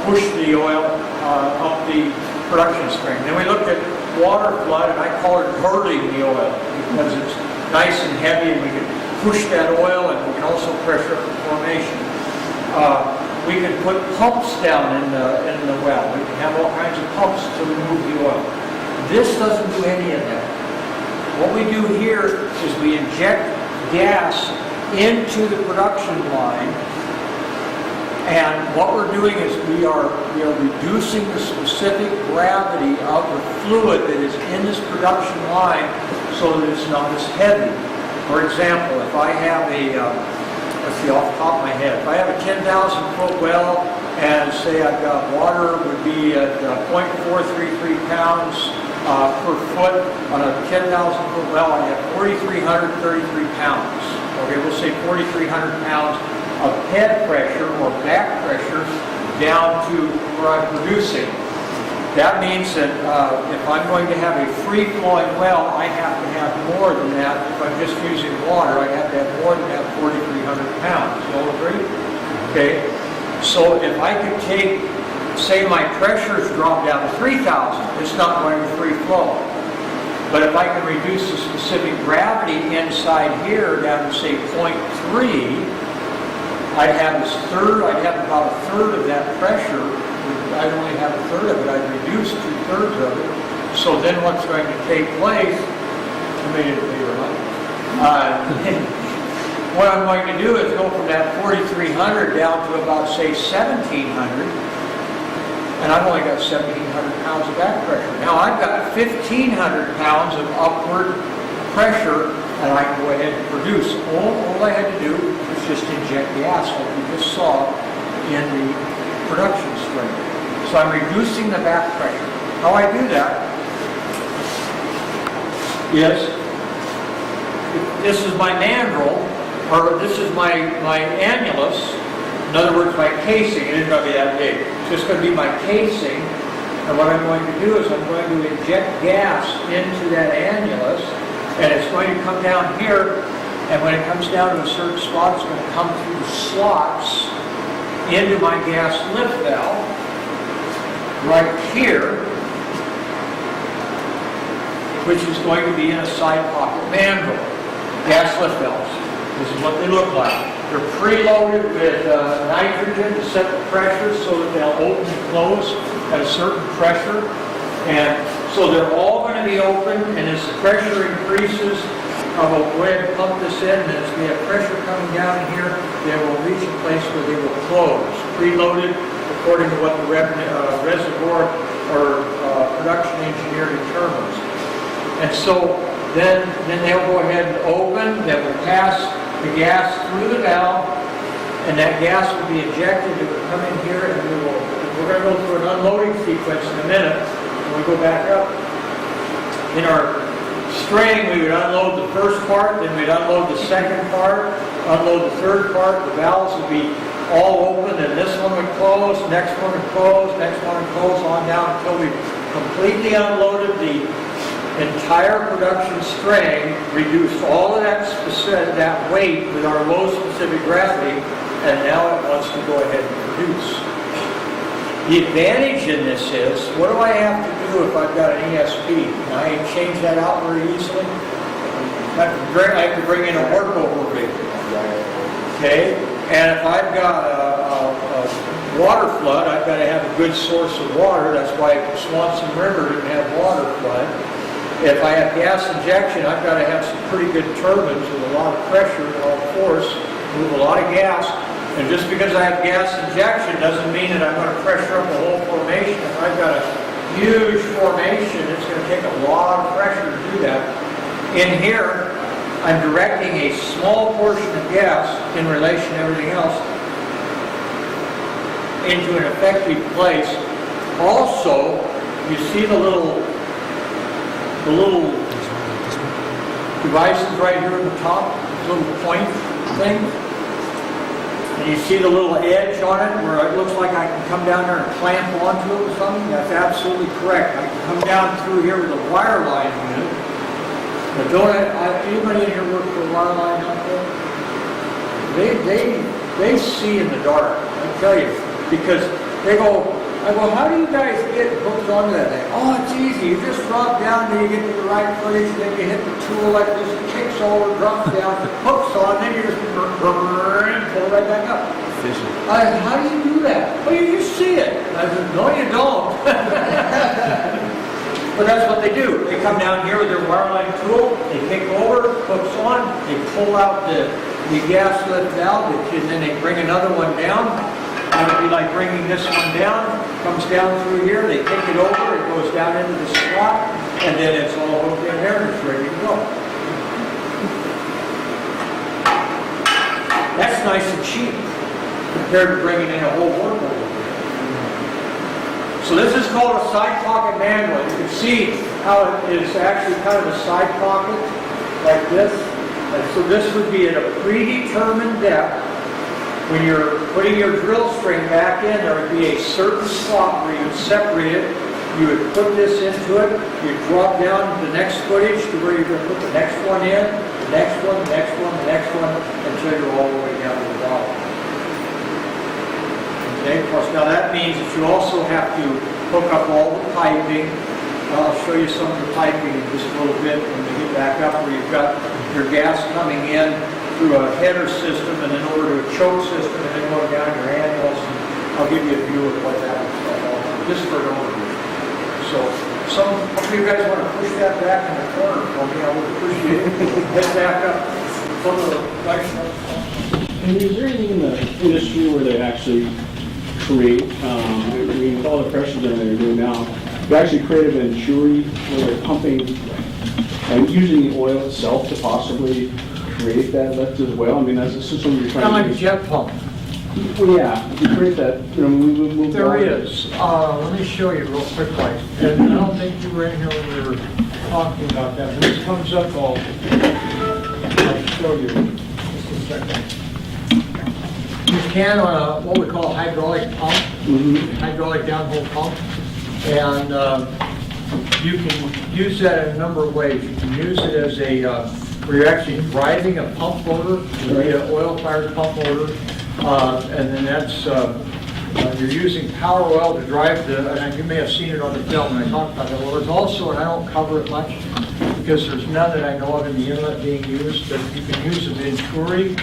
push the oil up the production string. Then we looked at water flood, and I call it hurling the oil because it's nice and heavy, and we can push that oil, and we can also pressure up the formation. We can put pumps down in the well. We can have all kinds of pumps to remove the oil. This doesn't do any of that. What we do here is we inject gas into the production line, and what we're doing is we are reducing the specific gravity of the fluid that is in this production line so that it's not as heavy. For example, if I have let's see, off the top of my head, if I have a 10,000 foot well, and say I've got water would be at 0.433 pounds per foot on a 10,000 foot well, I have 4,333 pounds. Okay, we'll say 4,300 pounds of head pressure or back pressure down to where I'm producing. That means that if I'm going to have a free-flowing well, I have to have more than that. If I'm just using water, I have to have more than that 4,300 pounds. You all agree? Okay. So if I could take, say my pressure's dropped down to 3,000, it's not going to free flow. But if I can reduce the specific gravity inside here down to say 0.3, I'd have about a third of that pressure. I'd only have a third of it. I'd reduce 2/3 of it. So then what's going to take place, what I'm going to do is go from that 4,300 down to about, say, 1,700. And I've only got 1,700 pounds of back pressure. Now I've got 1,500 pounds of upward pressure, and I can go ahead and produce. All I had to do was just inject gas, like we just saw in the production string. So I'm reducing the back pressure. How I do that is, this is my mandrel, or this is my annulus. In other words, my casing. It isn't going to be that big. It's just going to be my casing. And what I'm going to do is I'm going to inject gas into that annulus, and it's going to come down here, and when it comes down to a certain spot, it's going to come through the slots into my gas lift valve right here, which is going to be in a side pocket mandrel. Gas lift valves. This is what they look like. They're preloaded with nitrogen to set the pressure so that they'll open and close at a certain pressure. And so they're all going to be open, and as the pressure increases, I will go ahead and pump this in, and as we have pressure coming down here, they will reach a place where they will close. Preloaded according to what the reservoir or production engineer determines. And so then they'll go ahead and open, that will pass the gas through the valve, and that gas will be injected. It will come in here, and we're going to go through an unloading sequence in a minute. When we go back up, in our string, we would unload the first part, then we'd unload the second part, unload the third part. The valves would be all open, and this one would close, next one would close, next one would close, on down until we completely unloaded the entire production string, reduced all of that weight with our low specific gravity, and now it wants to go ahead and produce. The advantage in this is, what do I have to do if I've got an ESP? Can I change that out very easily? I have to bring in a workover rig. Okay? And if I've got a water flood, I've got to have a good source of water. That's why Swanson River didn't have water flood. If I have gas injection, I've got to have some pretty good turbines with a lot of pressure and all force, move a lot of gas. And just because I have gas injection doesn't mean that I'm going to pressure up the whole formation. If I've got a huge formation, it's going to take a lot of pressure to do that. In here, I'm directing a small portion of gas in relation to everything else into an effective place. Also, you see the little devices right here at the top, little point thing. And you see the little edge on it where it looks like I can come down there and clamp onto it or something? That's absolutely correct. I can come down through here with a wire line unit. But don't anybody in here work for a wire line out there? They see in the dark, I tell you, because they go, I go, how do you guys get hooked onto that thing? Oh, it's easy. You just drop down, then you get to the right footage, then you hit the tool like this, it kicks over, drops down, hooks on, then you just pull right back up. How do you do that? Well, you just see it. I said, no, you don't. But that's what they do. They come down here with their wireline tool, they kick over, hooks on, they pull out the gas lift valve, and then they bring another one down. It would be like bringing this one down, comes down through here, they kick it over, it goes down into the slot, and then it's all hooked in there and it's ready to go. That's nice and cheap compared to bringing in a whole work over here. So this is called a side pocket manual. You can see how it is actually kind of a side pocket like this. And so this would be at a predetermined depth. When you're putting your drill string back in, there would be a certain spot where you would separate it. You would put this into it. You'd drop down the next footage to where you're going to put the next one in, the next one, the next one, the next one, until you're all the way down to the bottom. Okay, of course, now that means that you also have to hook up all the piping. I'll show you some of the piping in just a little bit when we get back up where you've got your gas coming in through a header system and then over to a choke system and then going down your annuals. And I'll give you a view of what that looks like, just for an overview. So, some of you guys want to push that back in the corner for me, I would appreciate it. Head back up. Some of the And is there anything in the industry where they actually create, with all the pressures that they're doing now, they actually create a venturi where they're pumping and using the oil itself to possibly create that lift as well? I mean, that's a system you're trying to... kind of like a jet pump. Well, yeah, if you create that, move There is. Let me show you real quick, like, and I don't think you were in here when we were talking about that. When this comes up, I'll show you. Just a second. You can on what we call a hydraulic pump, hydraulic downhole pump, and you can use that in a number of ways. You can use it as a where you're actually driving a pump motor, an oil-fired pump motor. And then that's, you're using power oil to drive and you may have seen it on the film when I talked about that. Well, there's also, and I don't cover it much because there's none that I know of in the inlet being used, but you can use a venturi,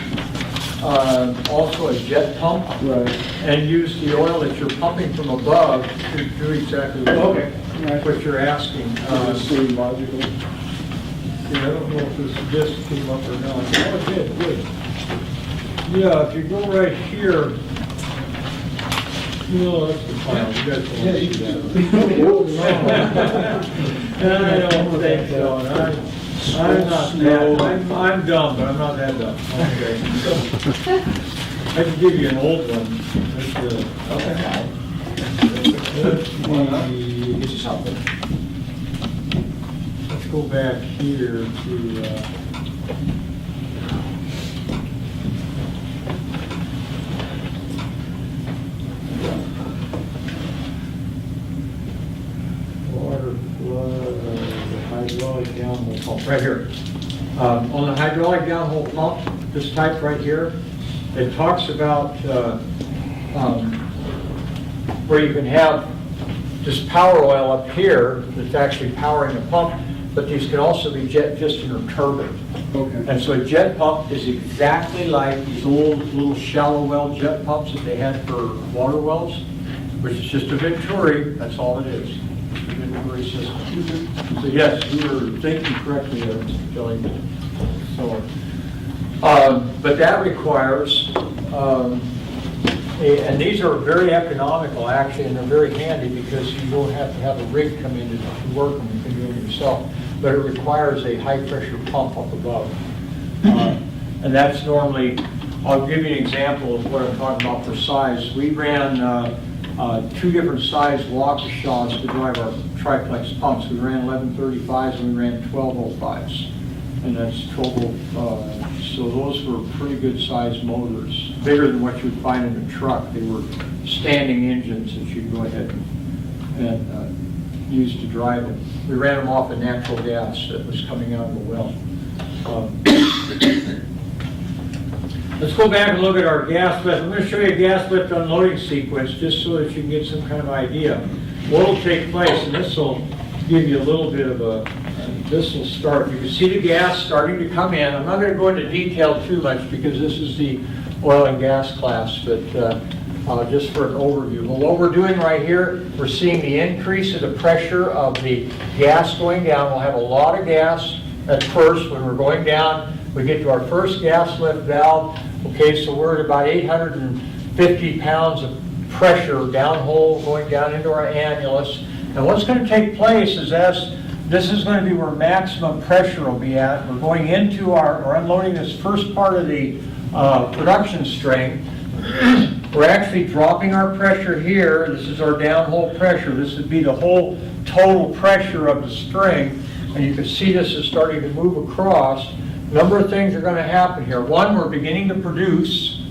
also a jet pump, and use the oil that you're pumping from above to do exactly what you're asking. logical. I don't know if this came up or not. Oh, it did, good. Yeah, if you go right here, no, that's the file. You guys don't see that. I don't think so. I'm not that. I'm dumb, but I'm not that dumb. Okay. I can give you an old one. Let's go back here to. Hydraulic downhole pump, right here. On the hydraulic downhole pump, this type right here, it talks about where you can have this power oil up here that's actually powering the pump, but these can also be jet piston or turbine. Okay. And so a jet pump is exactly like these old little shallow well jet pumps that they had for water wells, which is just a venturi, that's all it is. Venturi system. So yes, you were thinking correctly there, Mr. Kelly. So, but that requires, and these are very economical actually, and they're very handy because you don't have to have a rig come in to work them, you can do it yourself. But it requires a high pressure pump up above. And that's normally, I'll give you an example of what I'm talking about for size. We ran two different size Waukeshas to drive our triplex pumps. We ran 1135s and we ran 1205s. And that's total, so those were pretty good sized motors, bigger than what you would find in a truck. They were standing engines that you'd go ahead and use to drive it. We ran them off of natural gas that was coming out of the well. Let's go back and look at our gas lift. I'm going to show you a gas lift unloading sequence just so that you can get some kind of idea. What will take place, and this will give you a little bit of a, this will start. You can see the gas starting to come in. I'm not going to go into detail too much because this is the oil and gas class, but just for an overview. Well, what we're doing right here, we're seeing the increase of the pressure of the gas going down. We'll have a lot of gas at first when we're going down. We get to our first gas lift valve. Okay, so we're at about 850 pounds of pressure downhole going down into our annulus. And what's going to take place is as this is going to be where maximum pressure will be at. We're going into we're unloading this first part of the production string. We're actually dropping our pressure here. This is our downhole pressure. This would be the whole total pressure of the string. And you can see this is starting to move across. A number of things are going to happen here. One, we're beginning to produce.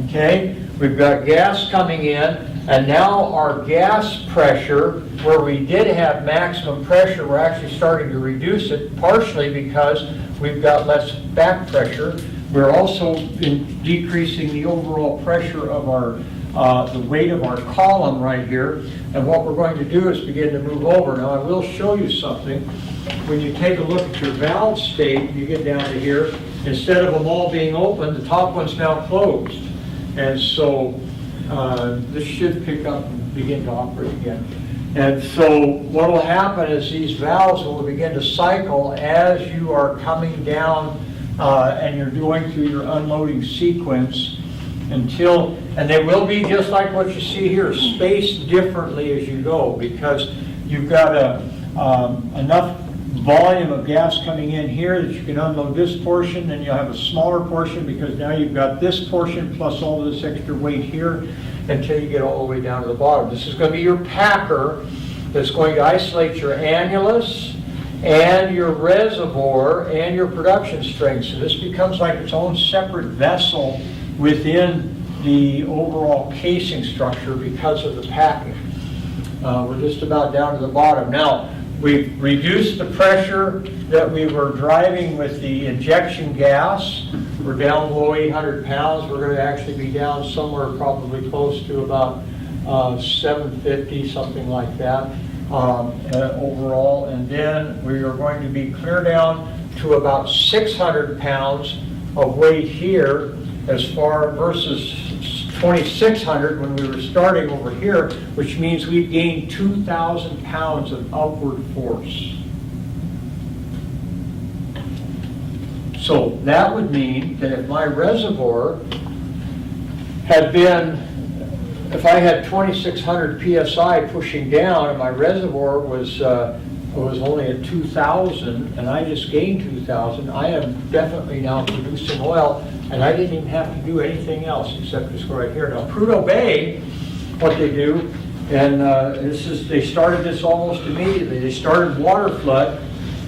Okay, we've got gas coming in, and now our gas pressure, where we did have maximum pressure, we're actually starting to reduce it, partially because we've got less back pressure. We're also decreasing the overall pressure of the weight of our column right here. And what we're going to do is begin to move over. Now, I will show you something. When you take a look at your valve state, you get down to here, instead of them all being open, the top one's now closed. And so this should pick up and begin to operate again. And so what will happen is these valves will begin to cycle as you are coming down and you're going through your unloading sequence and they will be just like what you see here, spaced differently as you go, because you've got enough volume of gas coming in here that you can unload this portion, then you'll have a smaller portion because now you've got this portion plus all this extra weight here until you get all the way down to the bottom. This is going to be your packer that's going to isolate your annulus and your reservoir and your production string. So this becomes like its own separate vessel within the overall casing structure because of the packing. We're just about down to the bottom. Now, we've reduced the pressure that we were driving with the injection gas. We're down below 800 pounds. We're going to actually be down somewhere probably close to about 750, something like that, overall. And then we are going to be clear down to about 600 pounds of weight here, as far versus 2,600 when we were starting over here, which means we've gained 2,000 pounds of upward force. So that would mean that if my reservoir had been, if I had 2,600 PSI pushing down and my reservoir was only at 2,000 and I just gained 2,000, I am definitely now producing oil, and I didn't even have to do anything else except just go right here. Now, Prudhoe Bay, what they do, and they started this almost immediately. They started water flood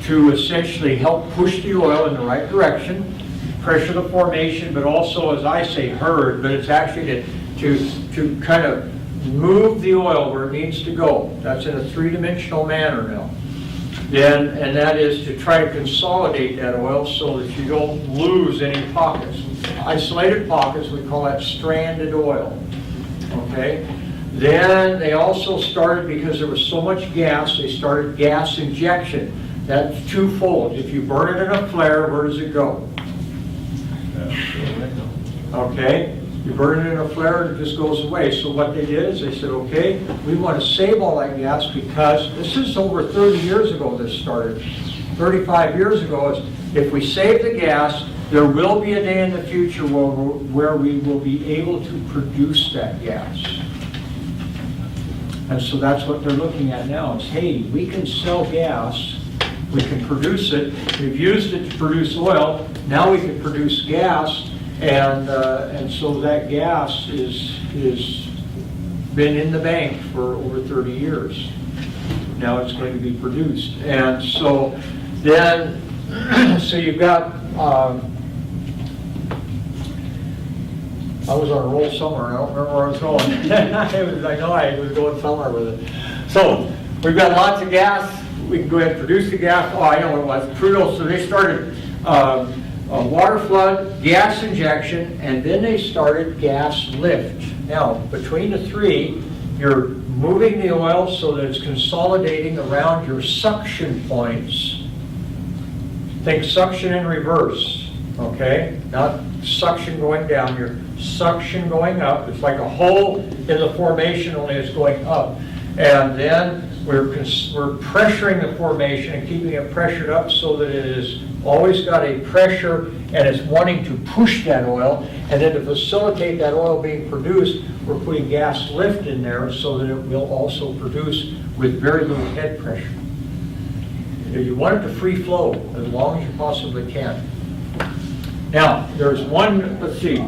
to essentially help push the oil in the right direction, pressure the formation, but also, as I say, herd, but it's actually to kind of move the oil where it needs to go. That's in a three-dimensional manner now. And that is to try to consolidate that oil so that you don't lose any pockets. Isolated pockets, we call that stranded oil. Okay? Then they also started, because there was so much gas, they started gas injection. That's twofold. If you burn it in a flare, where does it go? Okay? You burn it in a flare and it just goes away. So what they did is they said, okay, we want to save all that gas, because this is over 30 years ago this started. 35 years ago, is if we save the gas, there will be a day in the future where we will be able to produce that gas. And so that's what they're looking at now. Is, hey, we can sell gas, we can produce it, we've used it to produce oil, now we can produce gas, and so that gas is been in the bank for over 30 years. Now it's going to be produced. And so then, so you've got, I was on a roll somewhere, I don't remember where I was going. I know I was going somewhere with it. So we've got lots of gas, we can go ahead and produce the gas. Oh, I know what it was, Prudhoe. So they started water flood, gas injection, and then they started gas lift. Now, between the three, you're moving the oil so that it's consolidating around your suction points. Think suction in reverse, okay? Not suction going down, your suction going up. It's like a hole in the formation, only it's going up. And then we're pressuring the formation and keeping it pressured up so that it is always got a pressure and it's wanting to push that oil. And then to facilitate that oil being produced, we're putting gas lift in there so that it will also produce with very little head pressure. You want it to free flow as long as you possibly can. Now, there's one, let's see,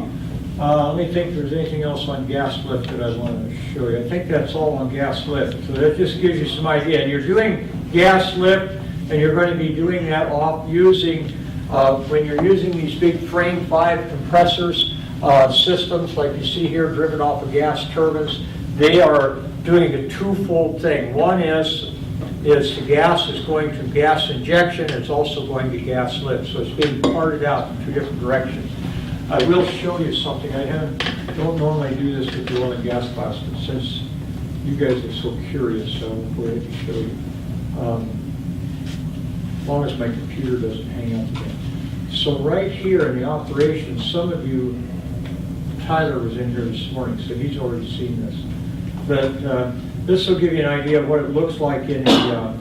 let me think if there's anything else on gas lift that I want to show you. I think that's all on gas lift. So that just gives you some idea. And you're doing gas lift, and you're going to be doing that off using, when you're using these big frame 5 compressors, systems like you see here driven off of gas turbines, they are doing a twofold thing. One is the gas is going to gas injection, it's also going to gas lift. So it's being parted out in 2 different directions. I will show you something. I don't normally do this with the oil and gas class, but since you guys are so curious, I will go ahead and show you. As long as my computer doesn't hang up again. So right here in the operation, some of you, Tyler was in here this morning, so he's already seen this. But this will give you an idea of what it looks like in a,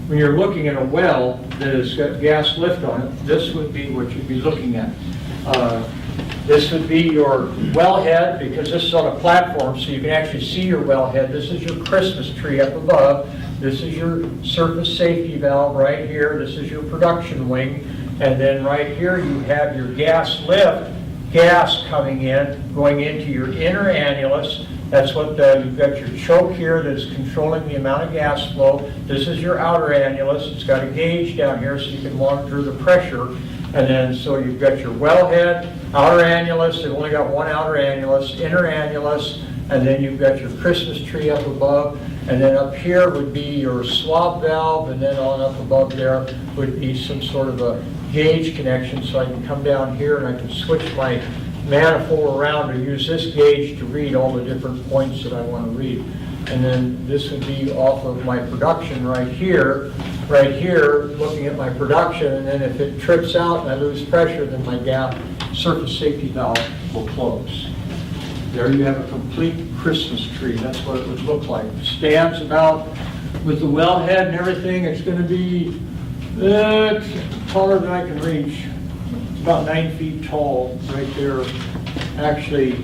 when you're looking at a well that has got gas lift on it. This would be what you'd be looking at. This would be your wellhead, because this is on a platform, so you can actually see your wellhead. This is your Christmas tree up above. This is your surface safety valve right here. This is your production wing. And then right here you have your gas lift, gas coming in, going into your inner annulus. That's what you've got your choke here that is controlling the amount of gas flow. This is your outer annulus. It's got a gauge down here so you can monitor the pressure. And then so you've got your wellhead, outer annulus. They've only got one outer annulus, inner annulus, and then you've got your Christmas tree up above. And then up here would be your swab valve, and then on up above there would be some sort of a gauge connection, so I can come down here and I can switch my manifold around to use this gauge to read all the different points that I want to read. And then this would be off of my production right here, looking at my production, and then if it trips out and I lose pressure, then my gap surface safety valve will close. There you have a complete Christmas tree. That's what it would look like. It stands about, with the wellhead and everything, it's going to be taller than I can reach. It's about 9 feet tall right there. Actually,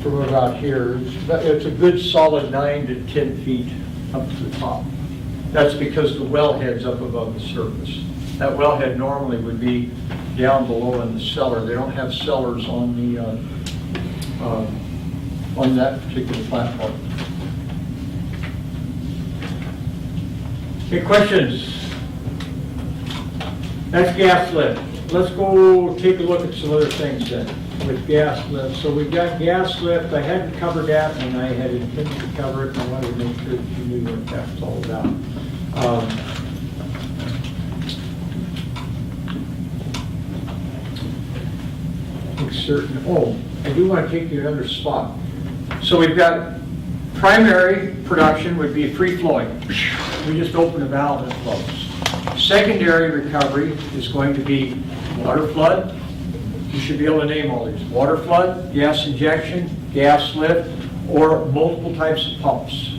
from about here, it's a good solid 9 to 10 feet up to the top. That's because the wellhead's up above the surface. That wellhead normally would be down below in the cellar. They don't have cellars on the on that particular platform. Okay, questions? That's gas lift. Let's go take a look at some other things then with gas lift. So we've got gas lift. I hadn't covered that, and I had intended to cover it, and I wanted to make sure that you knew what that's all about. I do want to take you to another spot. So we've got primary production would be free flowing. We just open the valve and it flows. Secondary recovery is going to be water flood. You should be able to name all these. Water flood, gas injection, gas lift, or multiple types of pumps.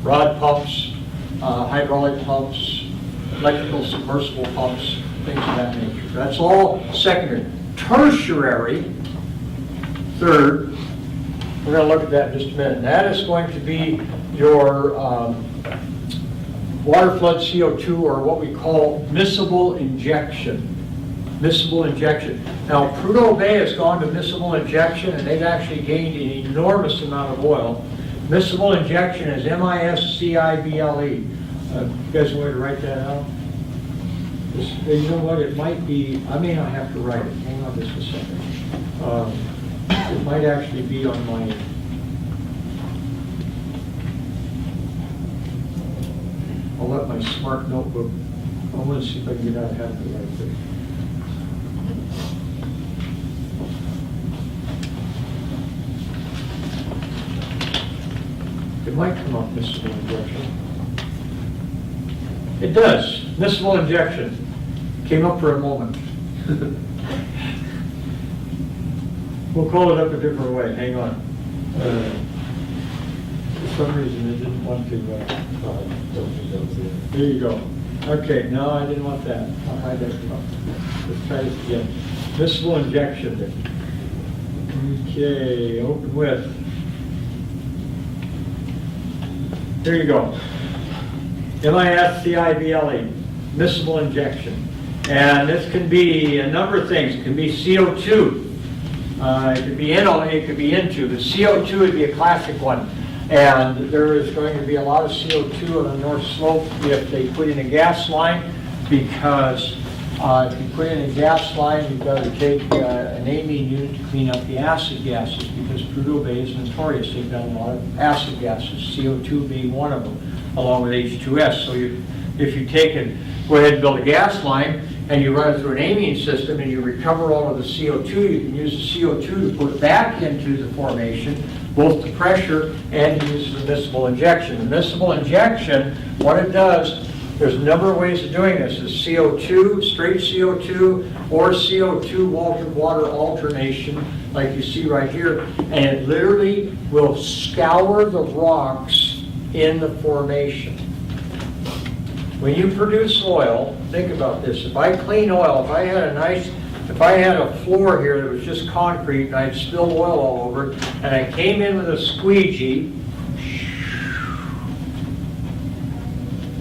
Rod pumps, hydraulic pumps, electrical submersible pumps, things of that nature. That's all secondary. Tertiary, third, we're going to look at that in just a minute. And that is going to be your water flood CO2, or what we call miscible injection. Miscible injection. Now, Prudhoe Bay has gone to miscible injection, and they've actually gained an enormous amount of oil. Miscible injection is M-I-S-C-I-B-L-E. You guys want to write that out? You know what, it might be, I may not have to write it. Hang on just a second. It might actually be on my, I'll let my smart notebook I want to see if I can get out half the right thing. It might come up miscible injection. It does, miscible injection. Came up for a moment. We'll call it up a different way, hang on. For some reason, it didn't want to, there you go. Okay, no, I didn't want that. I'll hide that from. Let's try this again. Miscible injection. Okay, open with. There you go. MISCIBLE, miscible injection. And this can be a number of things. It can be CO2. It could be NO, it could be N2. The CO2 would be a classic one. And there is going to be a lot of CO2 on the north slope if they put in a gas line, because if you put in a gas line, you've got to take an amine unit to clean up the acid gases, because Prudhoe Bay is notorious. They've got a lot of acid gases, CO2 being one of them, along with H2S. So if you take and go ahead and build a gas line, and you run it through an amine system, and you recover all of the CO2, you can use the CO2 to put back into the formation, both the pressure and use the miscible injection. The miscible injection, what it does, there's a number of ways of doing this. Is CO2, straight CO2, or CO2 water alternation, like you see right here, and it literally will scour the rocks in the formation. When you produce oil, think about this. If I clean oil, if I had a floor here that was just concrete and I'd spilled oil all over it, and I came in with a squeegee,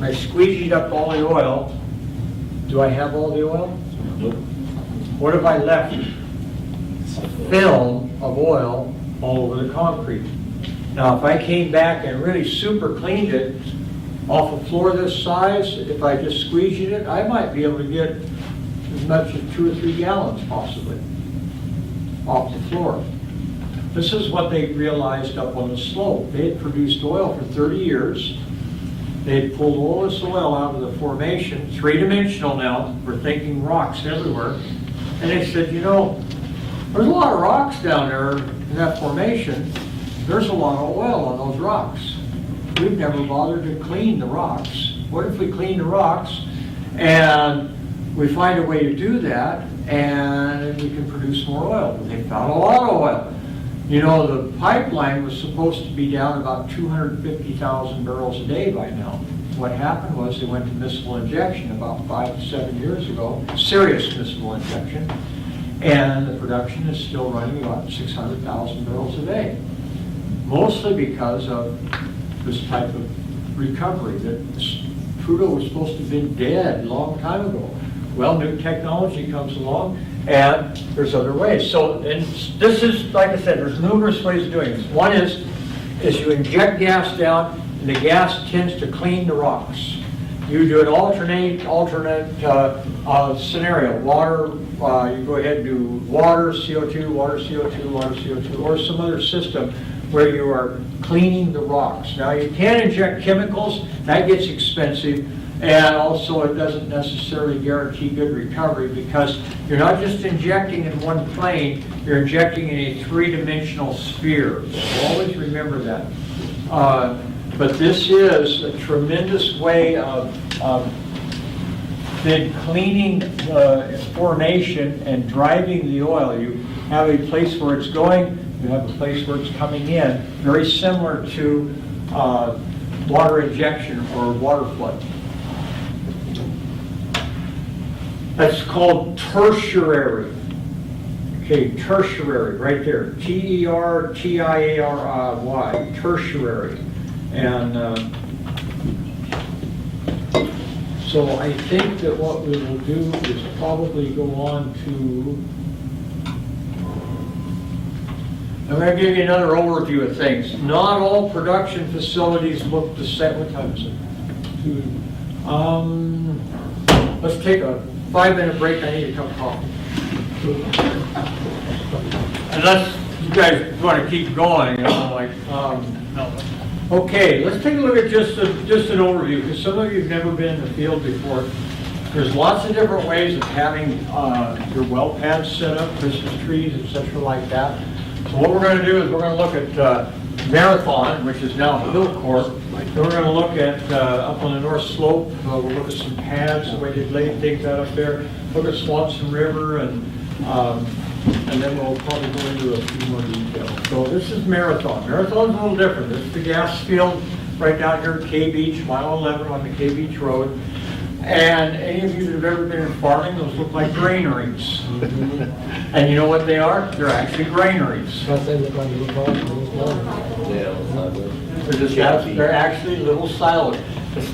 I squeegeed up all the oil, do I have all the oil? Nope. What if I left a film of oil all over the concrete? Now, if I came back and really super cleaned it, off a floor this size, if I just squeegeed it, I might be able to get as much as 2 or 3 gallons possibly off the floor. This is what they realized up on the slope. They had produced oil for 30 years. They had pulled all this oil out of the formation, 3-dimensional now, we're thinking rocks everywhere. And they said, you know, there's a lot of rocks down there in that formation. There's a lot of oil on those rocks. We've never bothered to clean the rocks. What if we clean the rocks and we find a way to do that and we can produce more oil? They found a lot of oil. You know, the pipeline was supposed to be down about 250,000 barrels a day by now. What happened was they went to miscible injection about 5 to 7 years ago, serious miscible injection, and the production is still running about 600,000 barrels a day. Mostly because of this type of recovery, that Prudhoe was supposed to have been dead a long time ago. Well, new technology comes along, and there's other ways. So, and this is, like I said, there's numerous ways of doing this. One is you inject gas down, and the gas tends to clean the rocks. You do an alternate scenario. Water, you go ahead and do water, CO2, water, CO2, water, CO2, or some other system where you are cleaning the rocks. Now, you can inject chemicals. That gets expensive. And also, it doesn't necessarily guarantee good recovery, because you're not just injecting in one plane, you're injecting in a 3-dimensional sphere. So always remember that. But this is a tremendous way of then cleaning the formation and driving the oil. You have a place where it's going, you have a place where it's coming in, very similar to water injection or water flood. That's called tertiary. Okay, tertiary, right there. T-E-R-T-I-A-R-Y, tertiary. And so I think that what we will do is probably go on to, I'm going to give you another overview of things. Not all production facilities look the same. What time is it? Let's take a 5-minute break. I need a cup of coffee. Unless you guys want to keep going, you know, like, no. Okay, let's take a look at just an overview, because some of you have never been in the field before. There's lots of different ways of having your well pads set up, Christmas trees, etc. like that. So what we're going to do is we're going to look at Marathon, which is now Hillcourt. Then we're going to look at up on the north slope. We'll look at some pads, the way they laid things out up there. Look at Swanson River, and then we'll probably go into a few more details. So this is Marathon. Marathon's a little different. This is the gas field right down here at K Beach, mile 11 on the K Beach Road. And any of you that have ever been in farming, those look like granaries. And you know what they are? They're actually granaries. They're actually little silos.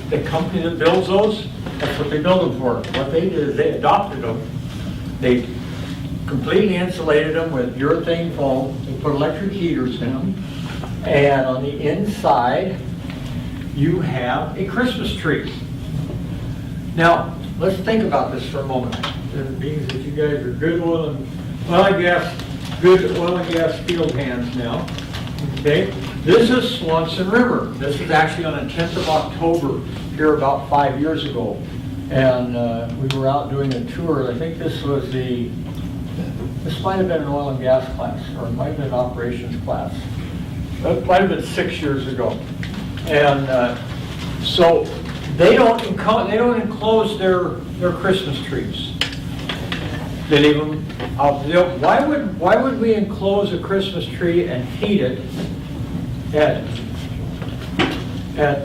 The company that builds those, that's what they build them for. What they did is they adopted them. They completely insulated them with urethane foam. They put electric heaters in them. And on the inside, you have a Christmas tree. Now, let's think about this for a moment. It means that you guys are good oil and gas field hands now. Okay? This is Swanson River. This is actually on the 10th of October here about 5 years ago. And we were out doing a tour. I think this might have been an oil and gas class, or it might have been an operations class. That might have been 6 years ago. And so they don't enclose their Christmas trees. They leave them out. Why would we enclose a Christmas tree and heat it at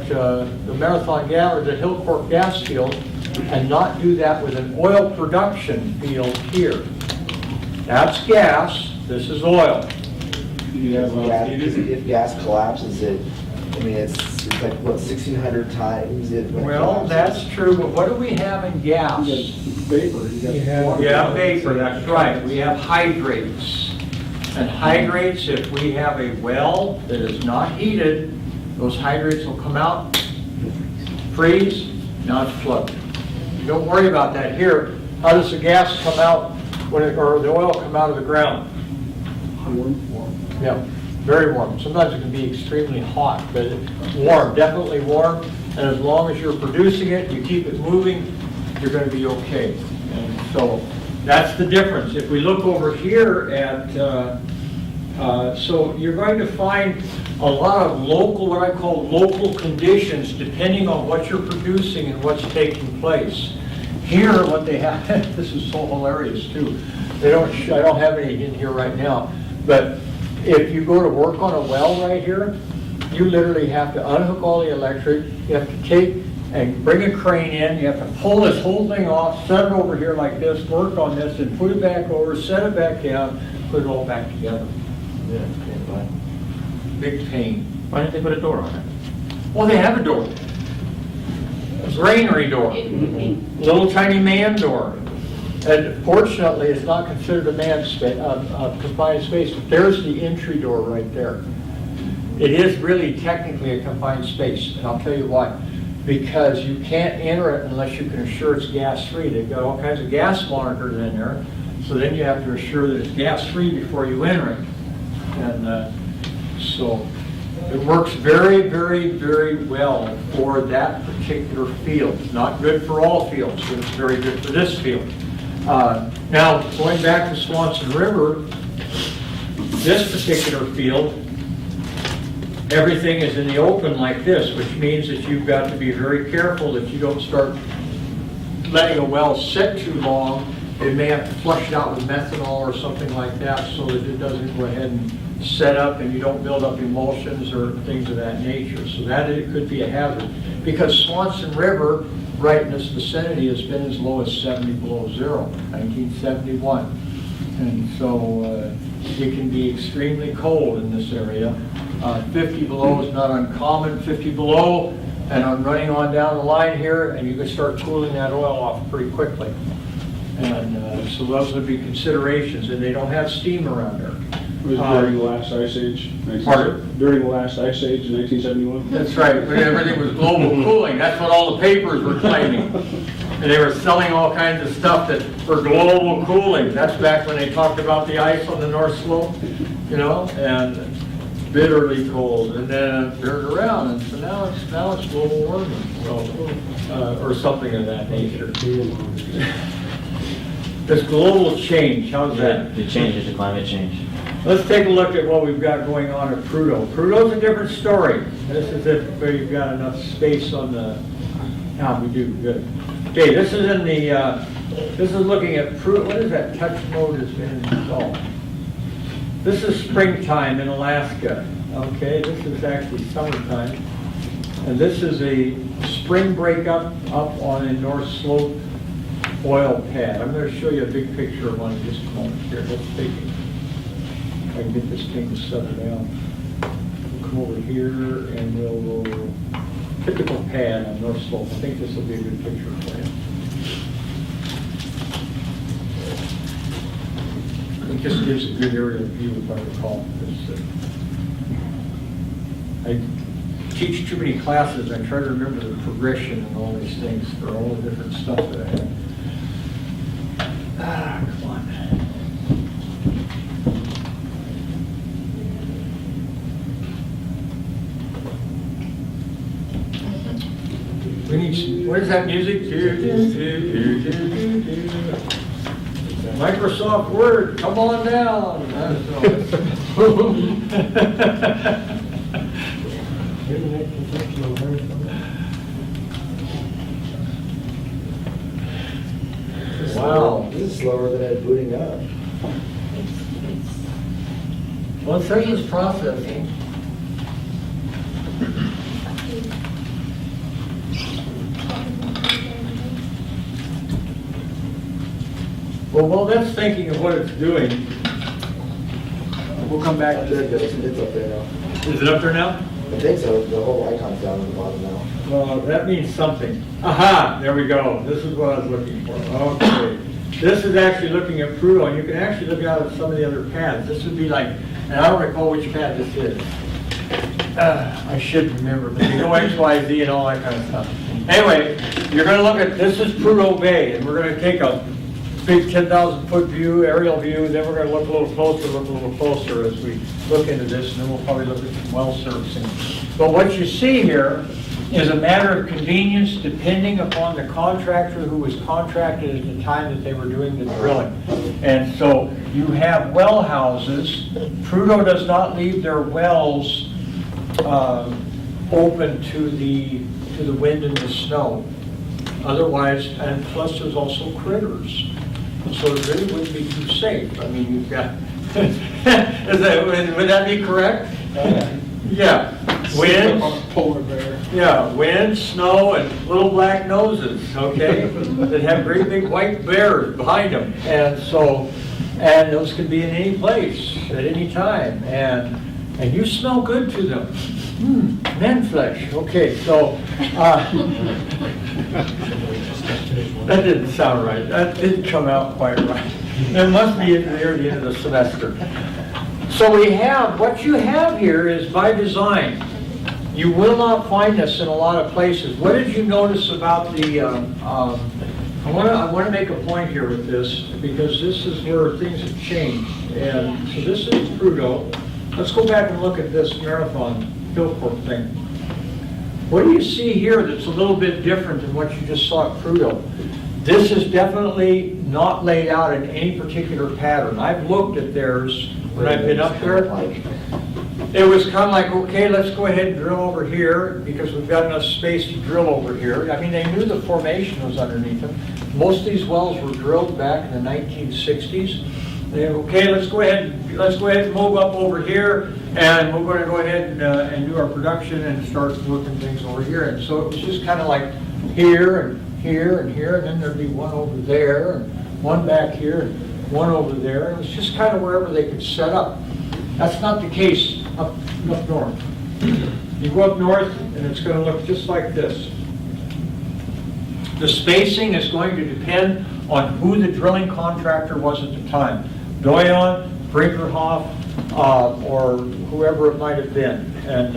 the Marathon Gas or the Hillcourt gas field, and not do that with an oil production field here? That's gas. This is oil. If gas collapses, it's like, what, 1,600 times it when it Well, collapses? that's true, but what do we have in gas? Vapor. We have vapor, that's right. We have hydrates. And hydrates, if we have a well that is not heated, those hydrates will come out, freeze, now it's flooded. Don't worry about that here. How does the gas come out, or the oil come out of the ground? Warm. Yeah, very warm. Sometimes it can be extremely hot, but it's warm, definitely warm. And as long as you're producing it, you keep it moving, you're going to be okay. And so that's the difference. If we look over here at, so you're going to find a lot of local, what I call local conditions, depending on what you're producing and what's taking place. Here, what they have, this is so hilarious too. I don't have any in here right now, but if you go to work on a well right here, you literally have to unhook all the electric, you have to take and bring a crane in, you have to pull this whole thing off, set it over here like this, work on this, and put it back over, set it back down, put it all back together. Yeah, Big pain. Why didn't they put a door on it? Well, they have a door. A granary door. Little tiny man door. And fortunately, it's not considered a confined space, but there's the entry door right there. It is really technically a confined space, and I'll tell you why. Because you can't enter it unless you can assure it's gas-free. They've got all kinds of gas monitors in there, so then you have to assure that it's gas-free before you enter it. And so it works very, very, very well for that particular field. It's not good for all fields, but it's very good for this field. Now, going back to Swanson River, this particular field, everything is in the open like this, which means that you've got to be very careful that you don't start letting a well sit too long. It may have to flush it out with methanol or something like that so that it doesn't go ahead and set up and you don't build up emulsions or things of that nature. So that it could be a hazard. Because Swanson River, right in this vicinity, has been as low as 70 below zero, 1971. And so it can be extremely cold in this area. 50 below is not uncommon. 50 below, and I'm running on down the line here, and you can start cooling that oil off pretty quickly. And so those would be considerations, and they don't have steam around there. Was it during the last ice age? Pardon? During the last ice age in 1971? That's right, when everything was global cooling, that's what all the papers were claiming. And they were selling all kinds of stuff that for global cooling. That's back when they talked about the ice on the North Slope, you know, and bitterly cold, and then it turned around, and so now it's global warming, or something of that nature. This global change, how's that? The change is the climate change. Let's take a look at what we've got going on at Prudhoe. Prudhoe's a different story. This is if we've got enough space on the, we do, good. Okay, this is in the, this is looking at Prudhoe, what is that touch mode has been installed? This is springtime in Alaska. Okay, this is actually summertime. And this is a spring breakup up on a North Slope oil pad. I'm going to show you a big picture of one in just a moment here. Let's take it. If I can get this thing to settle down. We'll come over here and we'll typical pad on North Slope. I think this will be a good picture for you. It just gives a good aerial view, if I recall. I teach too many classes. I try to remember the progression and all these things for all the different stuff that I have. Come on. We need some, what is that music? Microsoft Word, come on down. Wow. This is slower than it booting up. Well, it says it's processing. Well, while that's thinking of what it's doing, we'll come back to There it goes, this. it's up there now. Is it up there now? I think so, the whole icon's down at the bottom now. Well, that means something. Aha, there we go. This is what I was looking for. Okay. This is actually looking at Prudhoe, and you can actually look out at some of the other pads. This would be like, and I don't recall which pad this is. I should remember, but you know X, Y, Z and all that kind of stuff. Anyway, you're going to look at, this is Prudhoe Bay, and we're going to take a big 10,000-foot view, aerial view, then we're going to look a little closer as we look into this, and then we'll probably look at some well servicing. But what you see here is a matter of convenience depending upon the contractor who was contracted at the time that they were doing the drilling. And so you have well houses. Prudhoe does not leave their wells open to the wind and the snow. Otherwise, and plus there's also critters. So it really wouldn't be too safe. I mean, you've got, would that be correct? Yeah. Wind, Polar bear. yeah, wind, snow, and little black noses, okay, that have great big white bears behind them. And so, and those can be in any place at any time. And you smell good to them. Man flesh. Okay, so, that didn't sound right. That didn't come out quite right. It must be near the end of the semester. So we have, what you have here is by design. You will not find this in a lot of places. What did you notice about the, I want to make a point here with this, because this is where things have changed. And so this is Prudhoe. Let's go back and look at this Marathon Hillcorp thing. What do you see here that's a little bit different than what you just saw at Prudhoe? This is definitely not laid out in any particular pattern. I've looked at theirs when I've been up there. It was kind of like, okay, let's go ahead and drill over here because we've got enough space to drill over here. I mean, they knew the formation was underneath them. Most of these wells were drilled back in the 1960s. They said, okay, let's go ahead and move up over here, and we're going to go ahead and do our production and start working things over here. And so it was just kind of like here and here and here, and then there'd be one over there and one back here and one over there. And it was just kind of wherever they could set up. That's not the case up north. You go up north, and it's going to look just like this. The spacing is going to depend on who the drilling contractor was at the time. Doyon, Brinkerhoff, or whoever it might have been. And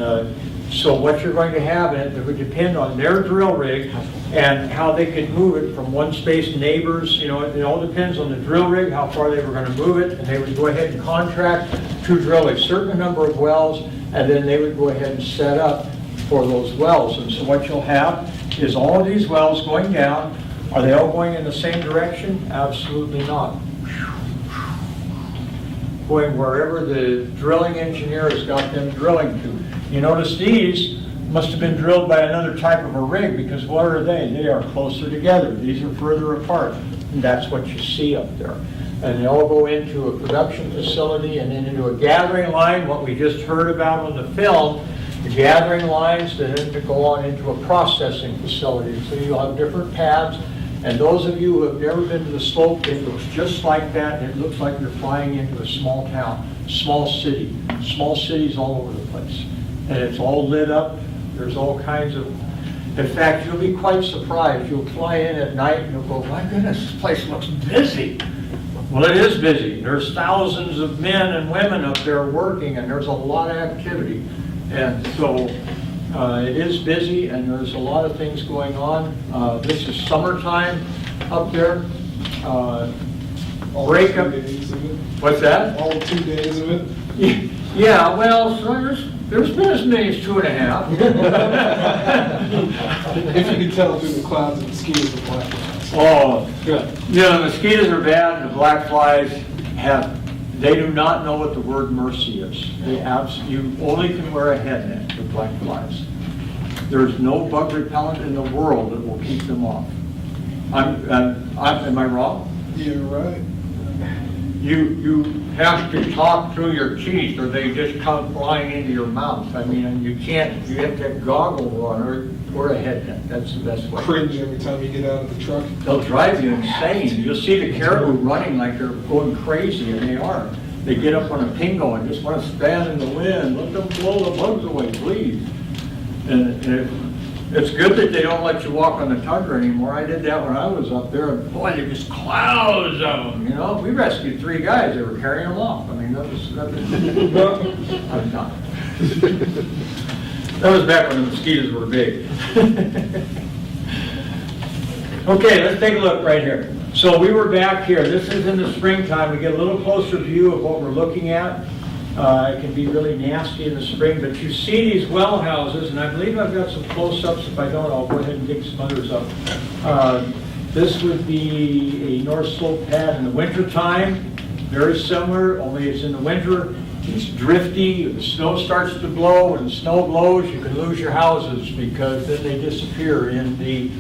so what you're going to have, and it would depend on their drill rig and how they could move it from one space neighbors. You know, it all depends on the drill rig, how far they were going to move it, and they would go ahead and contract to drill a certain number of wells and then they would go ahead and set up for those wells. And so what you'll have is all of these wells going down. Are they all going in the same direction? Absolutely not. Going wherever the drilling engineer has got them drilling to. You notice these must have been drilled by another type of a rig, because what are they? They are closer together. These are further apart. And that's what you see up there. And they all go into a production facility and then into a gathering line, what we just heard about on the film, the gathering lines that then to go on into a processing facility. So you'll have different pads. And those of you who have never been to the slope, it looks just like that. It looks like you're flying into a small town, small city, small cities all over the place. And it's all lit up. There's all kinds of, in fact, you'll be quite surprised. You'll fly in at night and you'll go, my goodness, this place looks busy. Well, it is busy. There's thousands of men and women up there working, and there's a lot of activity. And so it is busy, and there's a lot of things going on. This is summertime up there. Break up. 2 days of it. What's that? All 2 days of it. Yeah, well, so there's been as many as 2.5. If you can tell through the clouds and mosquitoes and black flies. Oh, yeah, the mosquitoes are bad, and the black flies they do not know what the word mercy is. You only can wear a head net for black flies. There's no bug repellent in the world that will keep them off. Am I wrong? You're right. You have to talk through your teeth, or they just come flying into your mouth. I mean, and you have to have goggles on or a head net. That's the best way. Cringe every time you get out of the truck. They'll drive you insane. You'll see the caribou running like they're going crazy, and they are. They get up on a pingo and just want to stand in the wind. Let them blow the bugs away, please. And it's good that they don't let you walk on the tundra anymore. I did that when I was up there, and boy, there just clouds of them, you know. We rescued 3 guys. They were carrying them off. I mean, that was I'm not. That was back when the mosquitoes were big. Okay, let's take a look right here. So we were back here. This is in the springtime. We get a little closer view of what we're looking at. It can be really nasty in the spring, but you see these well houses, and I believe I've got some close-ups. If I don't, I'll go ahead and dig some others up. This would be a north slope pad in the wintertime. Very similar, only it's in the winter. It's drifty. The snow starts to blow. When the snow blows, you can lose your houses because then they disappear in the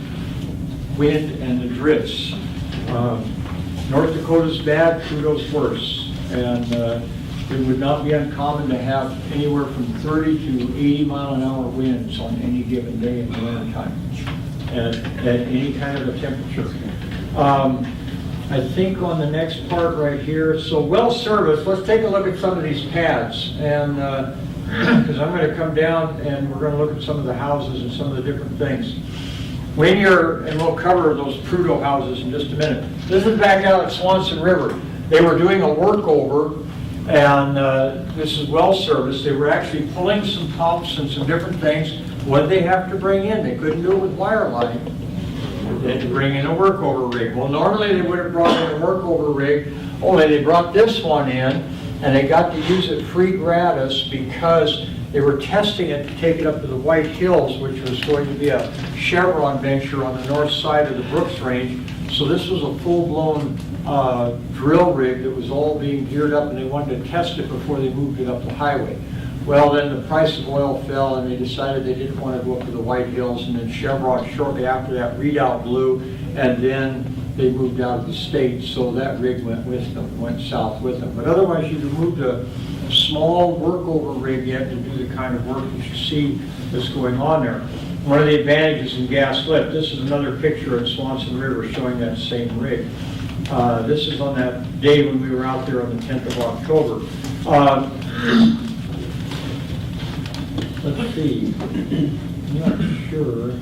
wind and the drifts. North Dakota's bad, Trudeau's worse. And it would not be uncommon to have anywhere from 30 to 80 mile an hour winds on any given day in the wintertime at any kind of a temperature. I think on the next part right here, so well service, let's take a look at some of these pads. And because I'm going to come down and we're going to look at some of the houses and some of the different things. When and we'll cover those Trudeau houses in just a minute. This is back out at Swanson River. They were doing a workover, and this is well service. They were actually pulling some pumps and some different things. What did they have to bring in? They couldn't do it with wireline. They had to bring in a workover rig. Well, normally they would have brought in a workover rig, only they brought this one in, and they got to use it free gratis because they were testing it to take it up to the White Hills, which was going to be a Chevron venture on the north side of the Brooks Range. So this was a full-blown drill rig that was all being geared up, and they wanted to test it before they moved it up the highway. Well, then the price of oil fell, and they decided they didn't want to go up to the White Hills, and then Chevron shortly after that readout blew, and then they moved out of the state, so that rig went with them, went south with them. But otherwise, you removed a small workover rig yet to do the kind of work that you see that's going on there. One of the advantages in gas lift, this is another picture at Swanson River showing that same rig. This is on that day when we were out there on the 10th of October. Let's see, I'm not sure.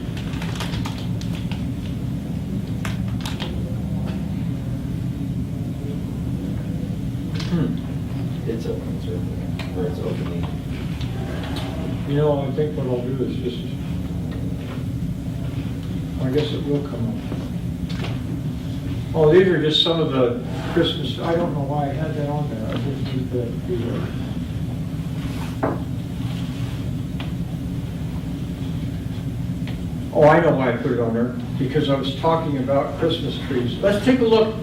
It's open, it's right there, where it's opening. You know, I think what I'll do is just, I guess it will come up. Oh, these are just some of the Christmas, I don't know why I had that on there. I didn't need that to be there. Oh, I know why I put it on there, because I was talking about Christmas trees. Let's take a look.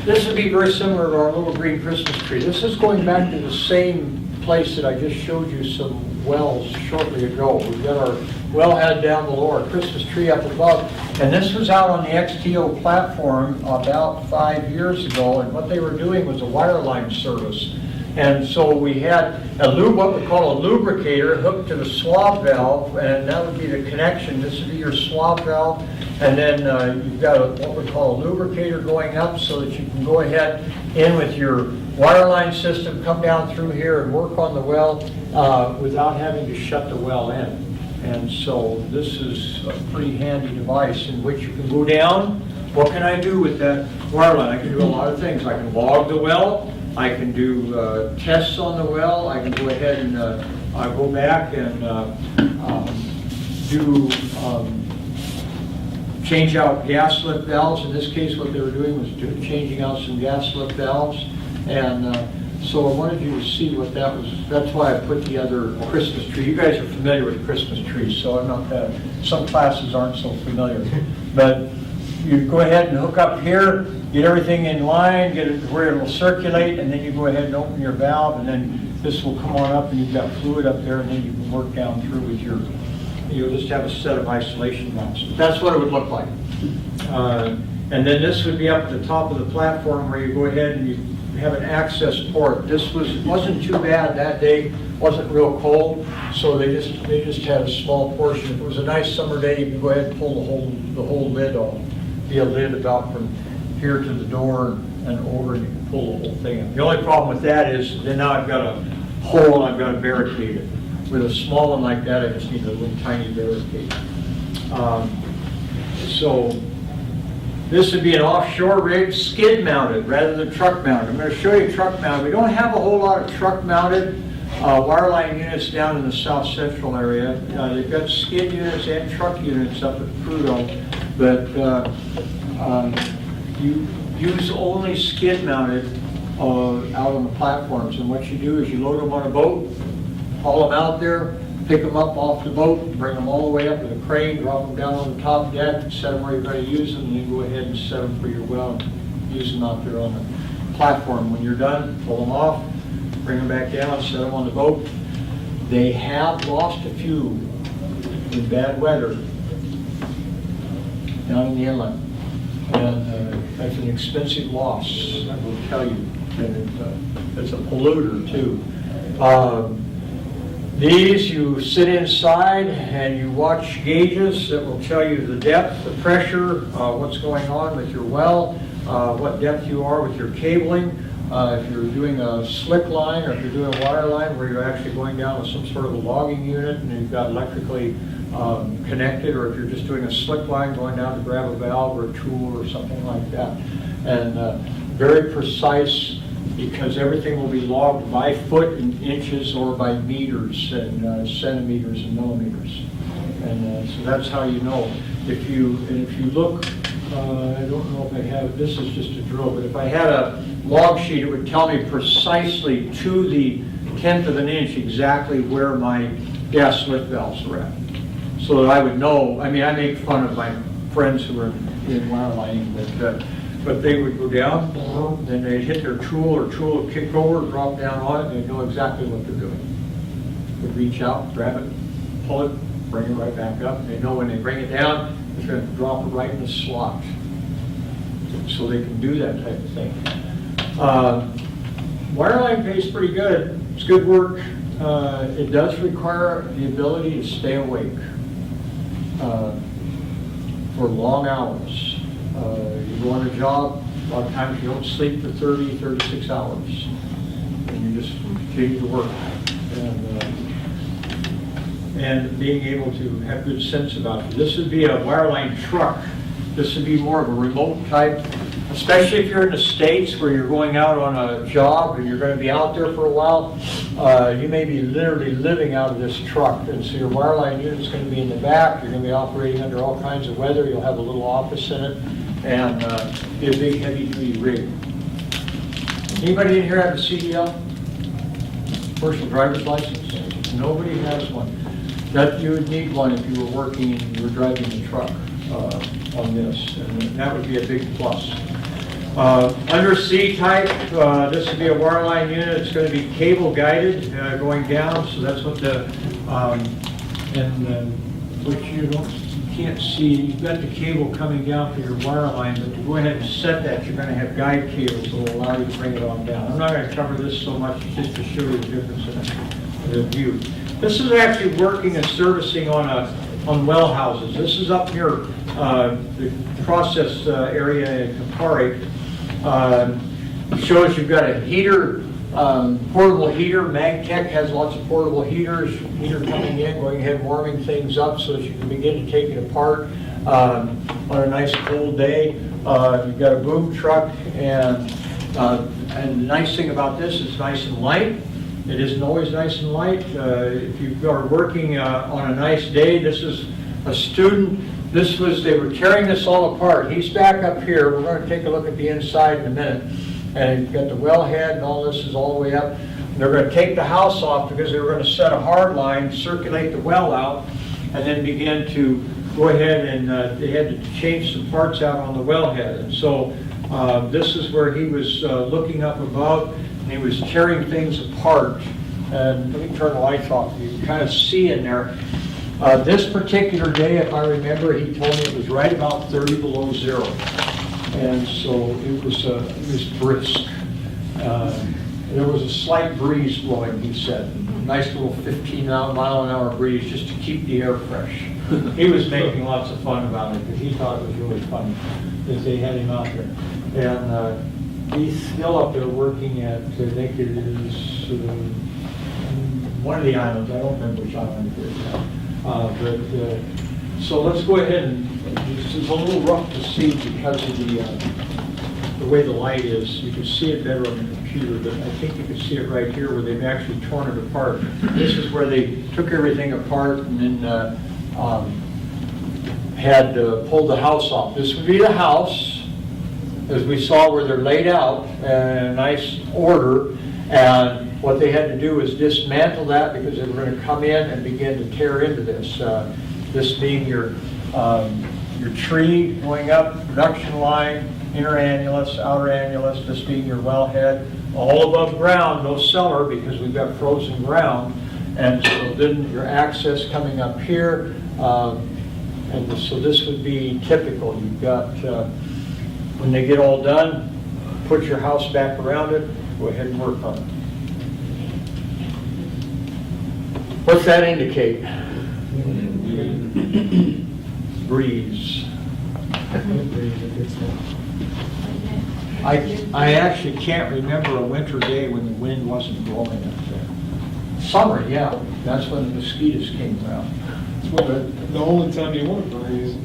This would be very similar to our little green Christmas tree. This is going back to the same place that I just showed you some wells shortly ago. We've got our wellhead down below, our Christmas tree up above. And this was out on the XTO platform about 5 years ago, and what they were doing was a wireline service. And so we had what we call a lubricator hooked to the swab valve, and that would be the connection. This would be your swab valve, and then you've got what we call a lubricator going up so that you can go ahead in with your wireline system, come down through here and work on the well without having to shut the well in. And so this is a pretty handy device in which you can go down. What can I do with that wireline? I can do a lot of things. I can log the well. I can do tests on the well. I can go ahead and go back and change out gas lift valves. In this case, what they were doing was changing out some gas lift valves. And so I wanted you to see what that was. That's why I put the other Christmas tree. You guys are familiar with Christmas trees, so I'm not that. Some classes aren't so familiar. But you go ahead and hook up here, get everything in line, get it where it will circulate, and then you go ahead and open your valve, and then this will come on up, and you've got fluid up there, and then you can work down through with you'll just have a set of isolation valves. That's what it would look like. And then this would be up at the top of the platform where you go ahead and you have an access port. This wasn't too bad that day, wasn't real cold, so they just had a small portion. If it was a nice summer day, you could go ahead and pull the whole lid off. Be a lid about from here to the door and over, and you can pull the whole thing in. The only problem with that is then now I've got a hole and I've got to barricade it. With a small one like that, I just need a little tiny barricade. So this would be an offshore rig, skid mounted rather than truck mounted. I'm going to show you truck mounted. We don't have a whole lot of truck mounted wireline units down in the south central area. They've got skid units and truck units up at Prudhoe, but you use only skid mounted out on the platforms. And what you do is you load them on a boat, haul them out there, pick them up off the boat, bring them all the way up to the crane, drop them down on the top deck, set them where you're going to use them, and then go ahead and set them for your well and use them out there on the platform. When you're done, pull them off, bring them back down, set them on the boat. They have lost a few in bad weather down in the inlet, and that's an expensive loss, I will tell you, and it's a polluter too. These, you sit inside and you watch gauges that will tell you the depth, the pressure, what's going on with your well, what depth you are with your cabling. If you're doing a slick line or if you're doing a wire line where you're actually going down with some sort of a logging unit and you've got electrically connected, or if you're just doing a slick line going down to grab a valve or a tool or something like that. And very precise, because everything will be logged by foot and inches or by meters and centimeters and millimeters. And so that's how you know. If you look, I don't know if I have, this is just a drill, but if I had a log sheet, it would tell me precisely to the 1/10 of an inch exactly where my gas lift valves are at. So that I would know. I mean, I make fun of my friends who are in wirelining, but they would go down, then they'd hit their tool, or tool would kick over, drop down on it, and they'd know exactly what they're doing. They'd reach out, grab it, pull it, bring it right back up. They know when they bring it down, it's going to drop it right in the slot. So they can do that type of thing. Wireline pays pretty good. It's good work. It does require the ability to stay awake for long hours. You go on a job, a lot of times you don't sleep for 30, 36 hours. And you just continue to work. And being able to have good sense about it. This would be a wireline truck. This would be more of a remote type, especially if you're in the States where you're going out on a job and you're going to be out there for a while. You may be literally living out of this truck. And so your wireline unit's going to be in the back. You're going to be operating under all kinds of weather. You'll have a little office in it. And be a big heavy-duty rig. Anybody in here have a CDL? Commercial driver's license? Nobody has one. That you would need one if you were working and you were driving the truck on this, and that would be a big plus. Under C type, this would be a wireline unit. It's going to be cable guided going down, so that's what the, which you can't see. You've got the cable coming down for your wireline, but to go ahead and set that, you're going to have guide cables that will allow you to bring it on down. I'm not going to cover this so much, just to show you the difference in the view. This is actually working and servicing on well houses. This is up here, the process area in Campari. Shows you've got a heater, portable heater. MagTech has lots of portable heaters. Heater coming in, going ahead and warming things up so that you can begin to take it apart on a nice cold day. You've got a boom truck, and the nice thing about this is nice and light. It isn't always nice and light. If you are working on a nice day, this is a student. They were tearing this all apart. He's back up here. We're going to take a look at the inside in a minute. And you've got the wellhead, and all this is all the way up. And they're going to take the house off because they were going to set a hard line, circulate the well out, and then begin to go ahead and they had to change some parts out on the wellhead. And so this is where he was looking up above, and he was tearing things apart. And let me turn the lights off. You can kind of see in there. This particular day, if I remember, he told me it was right about 30 below zero. And so it was brisk. There was a slight breeze blowing, he said. Nice little 15-mile-an-hour breeze just to keep the air fresh. He was making lots of fun about it because he thought it was really funny that they had him out there. And he's still up there working at, I think it is one of the islands. I don't remember which island it is now. So let's go ahead and, this is a little rough to see because of the way the light is. You can see it better on the computer, but I think you can see it right here where they've actually torn it apart. This is where they took everything apart and then had pulled the house off. This would be the house, as we saw where they're laid out in a nice order. And what they had to do was dismantle that because they were going to come in and begin to tear into this. This being your tree going up, production line, inner annulus, outer annulus, this being your wellhead, all above ground, no cellar because we've got frozen ground. And so then your access coming up here, and so this would be typical. You've got, when they get all done, put your house back around it, go ahead and work on it. What's that indicate? Breeze. I actually can't remember a winter day when the wind wasn't blowing up there. Summer, yeah, that's when the mosquitoes came around. It's the only time you want a breeze.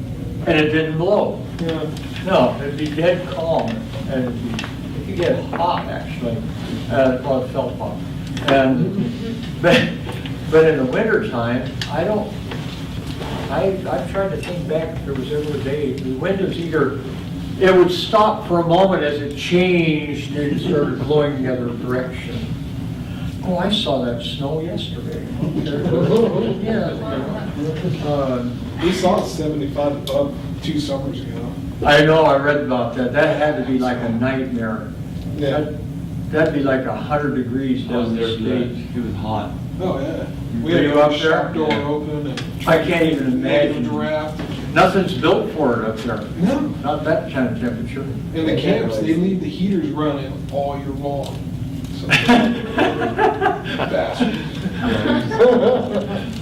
And it didn't blow. Yeah. No, it'd be dead calm, and it could get hot actually. Well, it felt hot. But in the winter time, I've tried to think back if there was ever a day, the wind is either, it would stop for a moment as it changed and it started blowing the other direction. Oh, I saw that snow yesterday. Yeah. We saw 75 above 2 summers ago. I know, I read about that. That had to be like a nightmare. Yeah. That'd be like 100 degrees down the state. It was hot. Oh, yeah. We Were had you the up there? shop door open and. I can't even imagine. Draft. Nothing's built for it up there. No. Not that kind of temperature. In the camps, they leave the heaters running all year long. So, bastard.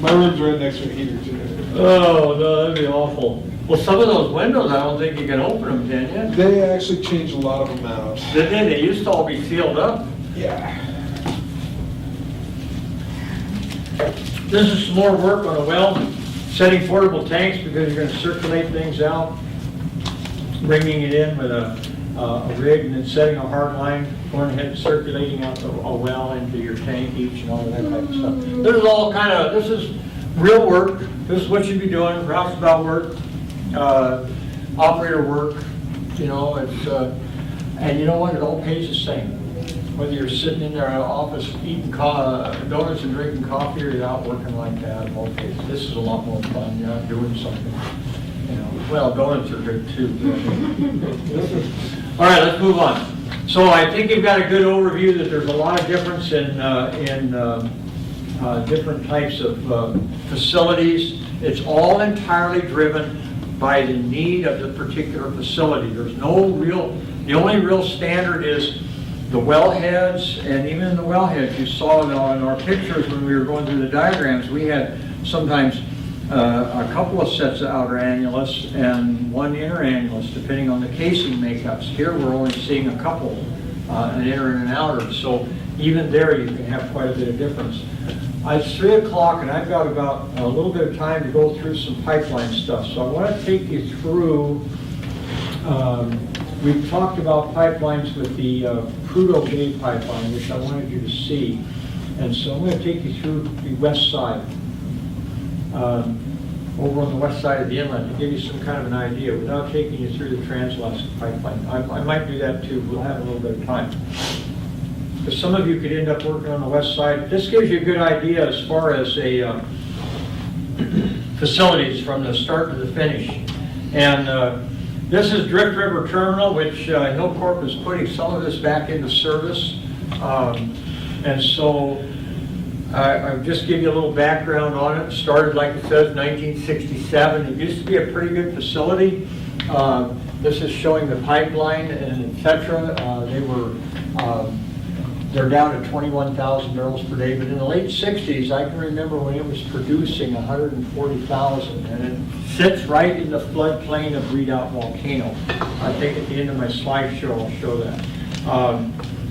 My room's right next to a heater too. Oh, no, that'd be awful. Well, some of those windows, I don't think you can open them, can you? They actually changed a lot of them out. Did they? They used to all be sealed up. Yeah. This is some more work on a well, setting portable tanks because you're going to circulate things out, bringing it in with a rig and then setting a hard line, going ahead and circulating out a well into your tank each and all of that type of stuff. This is real work. This is what you'd be doing, roustabout work, operator work, you know, it's, and you know what, it all pays the same. whether you're sitting in their office eating donuts and drinking coffee, or you're out working like that, okay, this is a lot more fun, you're not doing something, you know. Well, donuts are good too. All right, let's move on. So I think you've got a good overview that there's a lot of difference in different types of facilities. It's all entirely driven by the need of the particular facility. There's no real, the only real standard is the wellheads, and even in the wellheads, you saw in our pictures when we were going through the diagrams, we had sometimes a couple of sets of outer annulus and one inner annulus, depending on the casing makeups. Here we're only seeing a couple, an inner and an outer, so even there you can have quite a bit of difference. It's 3 o'clock and I've got about a little bit of time to go through some pipeline stuff. So I want to take you through, we've talked about pipelines with the Prudhoe Bay pipeline, which I wanted you to see. And so I'm going to take you through the west side, over on the west side of the inlet, to give you some kind of an idea without taking you through the Trans-Alaska pipeline. I might do that too. We'll have a little bit of time. Because some of you could end up working on the west side. This gives you a good idea as far as a facilities from the start to the finish. And this is Drift River Terminal, which Hillcorp is putting some of this back into service. And so I'll just give you a little background on it. It started, like it says, 1967. It used to be a pretty good facility. This is showing the pipeline and et cetera. They're down to 21,000 barrels per day, but in the late 60s, I can remember when it was producing 140,000, and it sits right in the floodplain of Redoubt Volcano. I think at the end of my slideshow, I'll show that.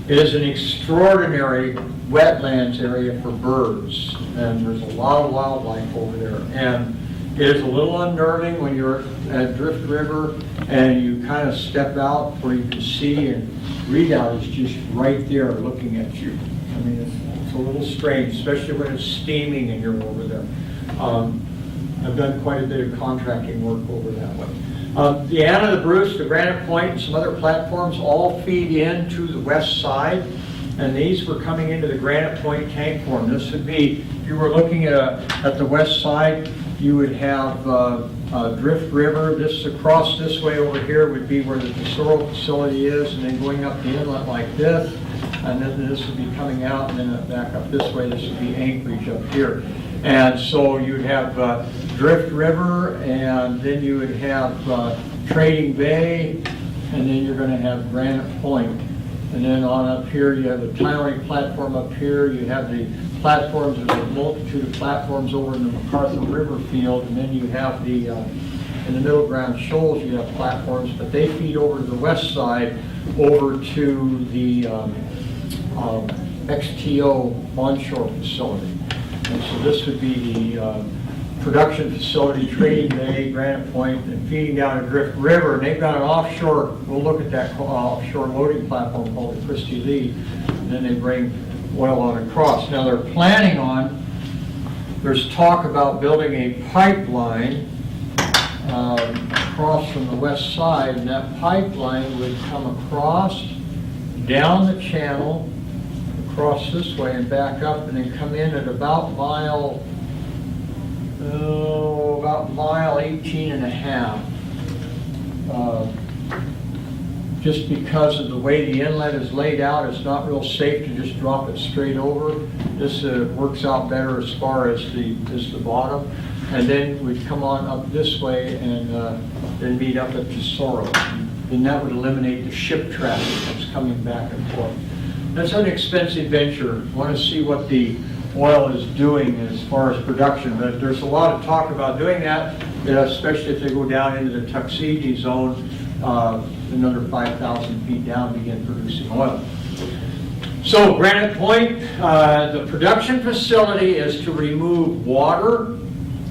It is an extraordinary wetlands area for birds, and there's a lot of wildlife over there. And it is a little unnerving when you're at Drift River and you kind of step out where you can see, and Redoubt is just right there looking at you. I mean, it's a little strange, especially when it's steaming and you're over there. I've done quite a bit of contracting work over that way. The Anna, the Bruce, the Granite Point, and some other platforms all feed into the west side, and these were coming into the Granite Point tank form. This would be, if you were looking at the west side, you would have Drift River. This across this way over here would be where the Tesoro facility is, and then going up the inlet like this, and then this would be coming out, and then back up this way, this would be Anchorage up here. And so you'd have Drift River, and then you would have Trading Bay, and then you're going to have Granite Point. And then on up here, you have the tiling platform up here, you have the platforms, there's a multitude of platforms over in the MacArthur River field, and then you have the, in the middle ground shoals, you have platforms, but they feed over to the west side, over to the XTO onshore facility. And so this would be the production facility, Trading Bay, Granite Point, and feeding down to Drift River. And they've got an offshore, we'll look at that offshore loading platform called the Christie Lee, and then they bring oil on across. Now they're planning on, there's talk about building a pipeline across from the west side, and that pipeline would come across, down the channel, across this way and back up, and then come in at about mile 18 and a half. Just because of the way the inlet is laid out, it's not real safe to just drop it straight over. This works out better as far as the bottom. And then we'd come on up this way and then meet up at Tesoro. Then that would eliminate the ship traffic that's coming back and forth. That's an expensive venture. Want to see what the oil is doing as far as production, but there's a lot of talk about doing that, especially if they go down into the Tuckasegee zone, another 5,000 feet down, begin producing oil. So Granite Point, the production facility is to remove water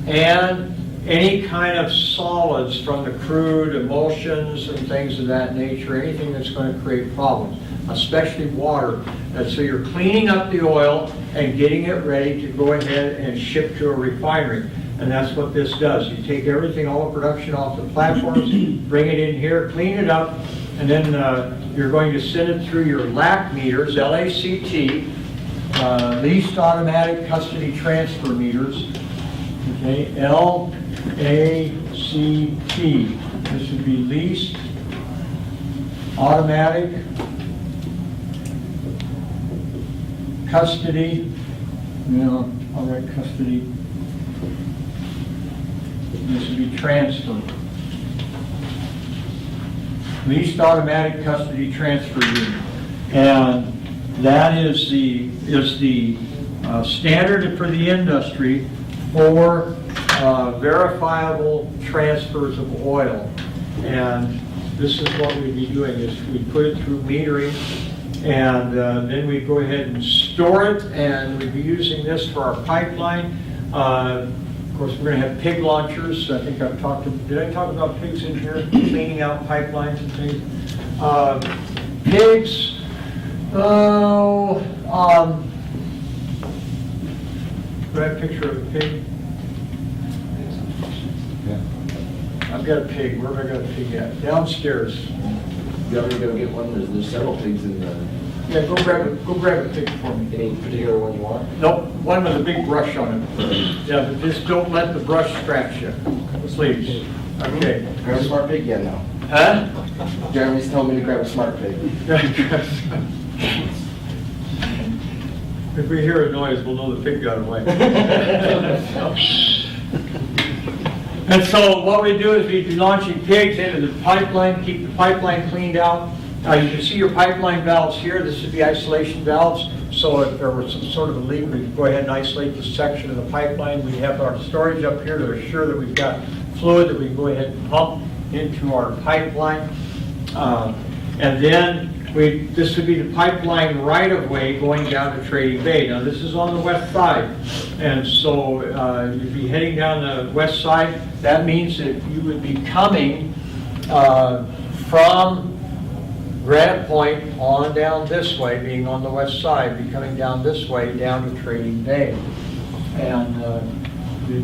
and any kind of solids from the crude, emulsions and things of that nature, anything that's going to create problems, especially water. And so you're cleaning up the oil and getting it ready to go ahead and ship to a refinery. And that's what this does. You take everything, all the production off the platforms, bring it in here, clean it up, And then you're going to send it through your LACT meters, L-A-C-T, leased automatic custody transfer meters. Okay, L-A-C-T. This would be leased automatic custody. All right, custody. This would be transfer. Leased automatic custody transfer unit. And that is the standard for the industry for verifiable transfers of oil. And this is what we'd be doing, is we'd put it through metering, and then we'd go ahead and store it, and we'd be using this for our pipeline. Of course, we're going to have pig launchers. I think I've talked, did I talk about pigs in here? Cleaning out pipelines and things. Pigs, do I have a picture of a pig? I've got a pig. Where have I got a pig at? Downstairs. You want me to go get one? There's several pigs in the, Yeah, go grab a pig for me. any particular one you want? Nope, one with a big brush on it. Yeah, but just don't let the brush scratch you, please. Okay. Grab a smart pig? Yeah, no. Huh? Jeremy's told me to grab a smart pig. If we hear a noise, we'll know the pig got away. And so what we do is we'd be launching pigs into the pipeline, keep the pipeline cleaned out. You can see your pipeline valves here. This would be isolation valves. So if there was some sort of a leak, we'd go ahead and isolate this section of the pipeline. We have our storage up here to assure that we've got fluid that we can go ahead and pump into our pipeline. And then this would be the pipeline right-of-way going down to Trading Bay. Now, this is on the west side, and so you'd be heading down the west side. That means that you would be coming from Granite Point on down this way, being on the west side, be coming down this way down to Trading Bay. And of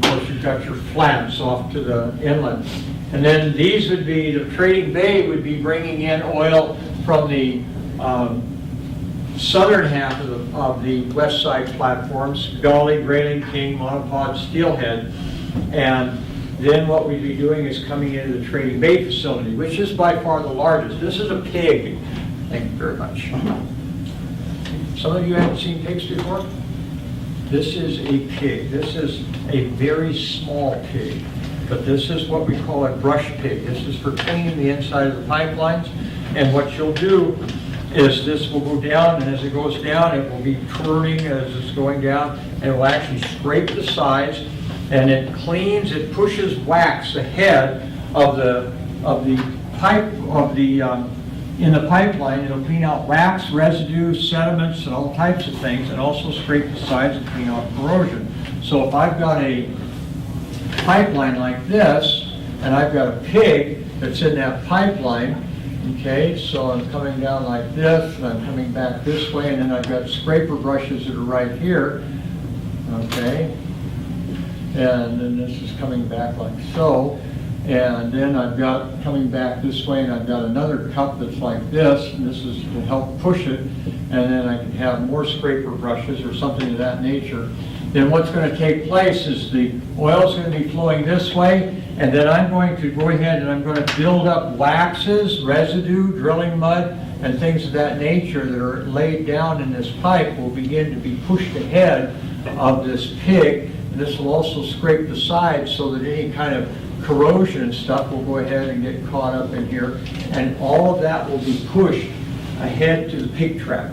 course, you've got your flats off to the inlet. And then these would be, the Trading Bay would be bringing in oil from the southern half of the west side platforms, Gully, Grayling, King, Monopod, Steelhead. And then what we'd be doing is coming into the Trading Bay facility, which is by far the largest. This is a pig. Thank you very much. Some of you haven't seen pigs before? This is a pig. This is a very small pig. But this is what we call a brush pig. This is for cleaning the inside of the pipelines. And what you'll do is this will go down, and as it goes down, it will be turning as it's going down, and it will actually scrape the sides, and it cleans, it pushes wax ahead of the pipe, in the pipeline. It'll clean out wax, residue, sediments, and all types of things, and also scrape the sides and clean out corrosion. So if I've got a pipeline like this, and I've got a pig that's in that pipeline, okay, so I'm coming down like this, and I'm coming back this way, and then I've got scraper brushes that are right here, okay, and then this is coming back like so, and then I've got coming back this way, and I've got another cup that's like this, and this is to help push it, and then I can have more scraper brushes or something of that nature. Then what's going to take place is the oil's going to be flowing this way, and then I'm going to go ahead and I'm going to build up waxes, residue, drilling mud, and things of that nature that are laid down in this pipe will begin to be pushed ahead of this pig. And this will also scrape the sides so that any kind of corrosion and stuff will go ahead and get caught up in here. And all of that will be pushed ahead to the pig trap.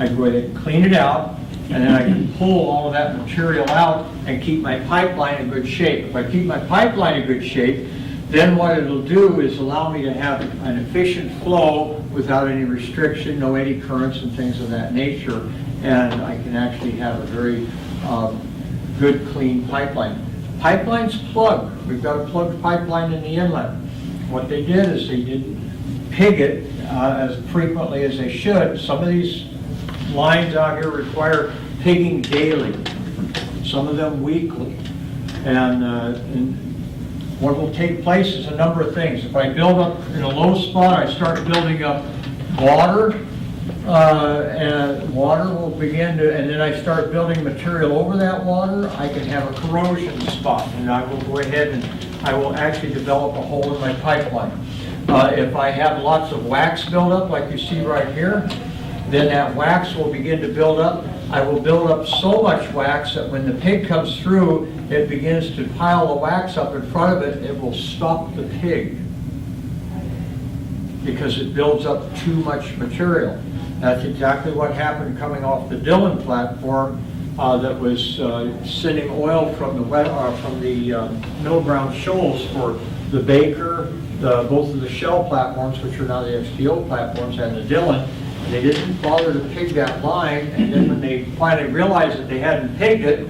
I go ahead and clean it out, and then I can pull all of that material out and keep my pipeline in good shape. If I keep my pipeline in good shape, then what it'll do is allow me to have an efficient flow without any restriction, no eddy currents and things of that nature, and I can actually have a very good, clean pipeline. Pipeline's plugged. We've got a plugged pipeline in the inlet. What they did is they didn't pig it as frequently as they should. Some of these lines out here require pigging daily, some of them weekly. And what will take place is a number of things. If I build up in a low spot, I start building up water, and water will begin to, and then I start building material over that water, I can have a corrosion spot, and I will go ahead and I will actually develop a hole in my pipeline. If I have lots of wax buildup, like you see right here, then that wax will begin to build up. I will build up so much wax that when the pig comes through, it begins to pile the wax up in front of it, it will stop the pig because it builds up too much material. That's exactly what happened coming off the Dillon platform that was sending oil from the middle ground shoals for the Baker, both of the Shell platforms, which are now the XTO platforms, and the Dillon. They didn't bother to pig that line, and then when they finally realized that they hadn't pigged it,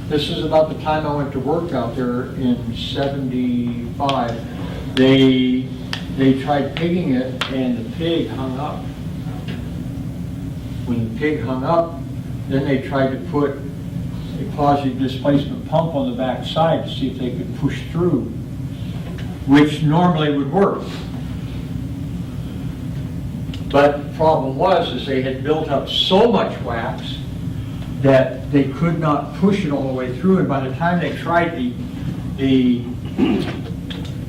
this is about the time I went to work out there in '75. They tried pigging it, and the pig hung up. When the pig hung up, then they tried to put a positive displacement pump on the back side to see if they could push through, which normally would work. But the problem was is they had built up so much wax that they could not push it all the way through, and by the time they tried the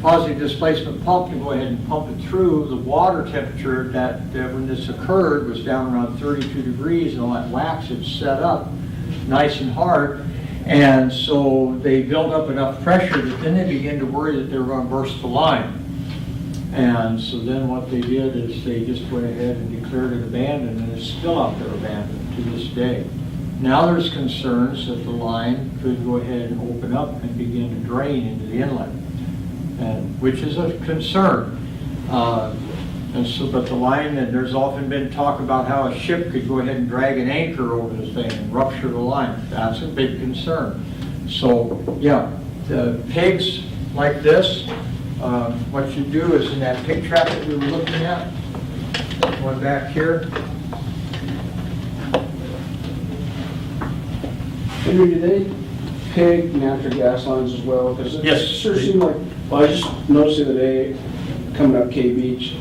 positive displacement pump to go ahead and pump it through, the water temperature that when this occurred was down around 32 degrees, and all that wax had set up nice and hard, and so they built up enough pressure that then they began to worry that they were going to burst the line. And so then what they did is they just went ahead and declared it abandoned, and it's still out there abandoned to this day. Now there's concerns that the line could go ahead and open up and begin to drain into the inlet, and which is a concern. And so, but the line, and there's often been talk about how a ship could go ahead and drag an anchor over this thing and rupture the line. That's a big concern. So, yeah, the pigs like this, what you do is in that pig trap that we were looking at, one back here. Henry, do they pig natural gas lines as well? Because Yes. it sure seemed like, well, I just noticed the other day, coming up K Beach,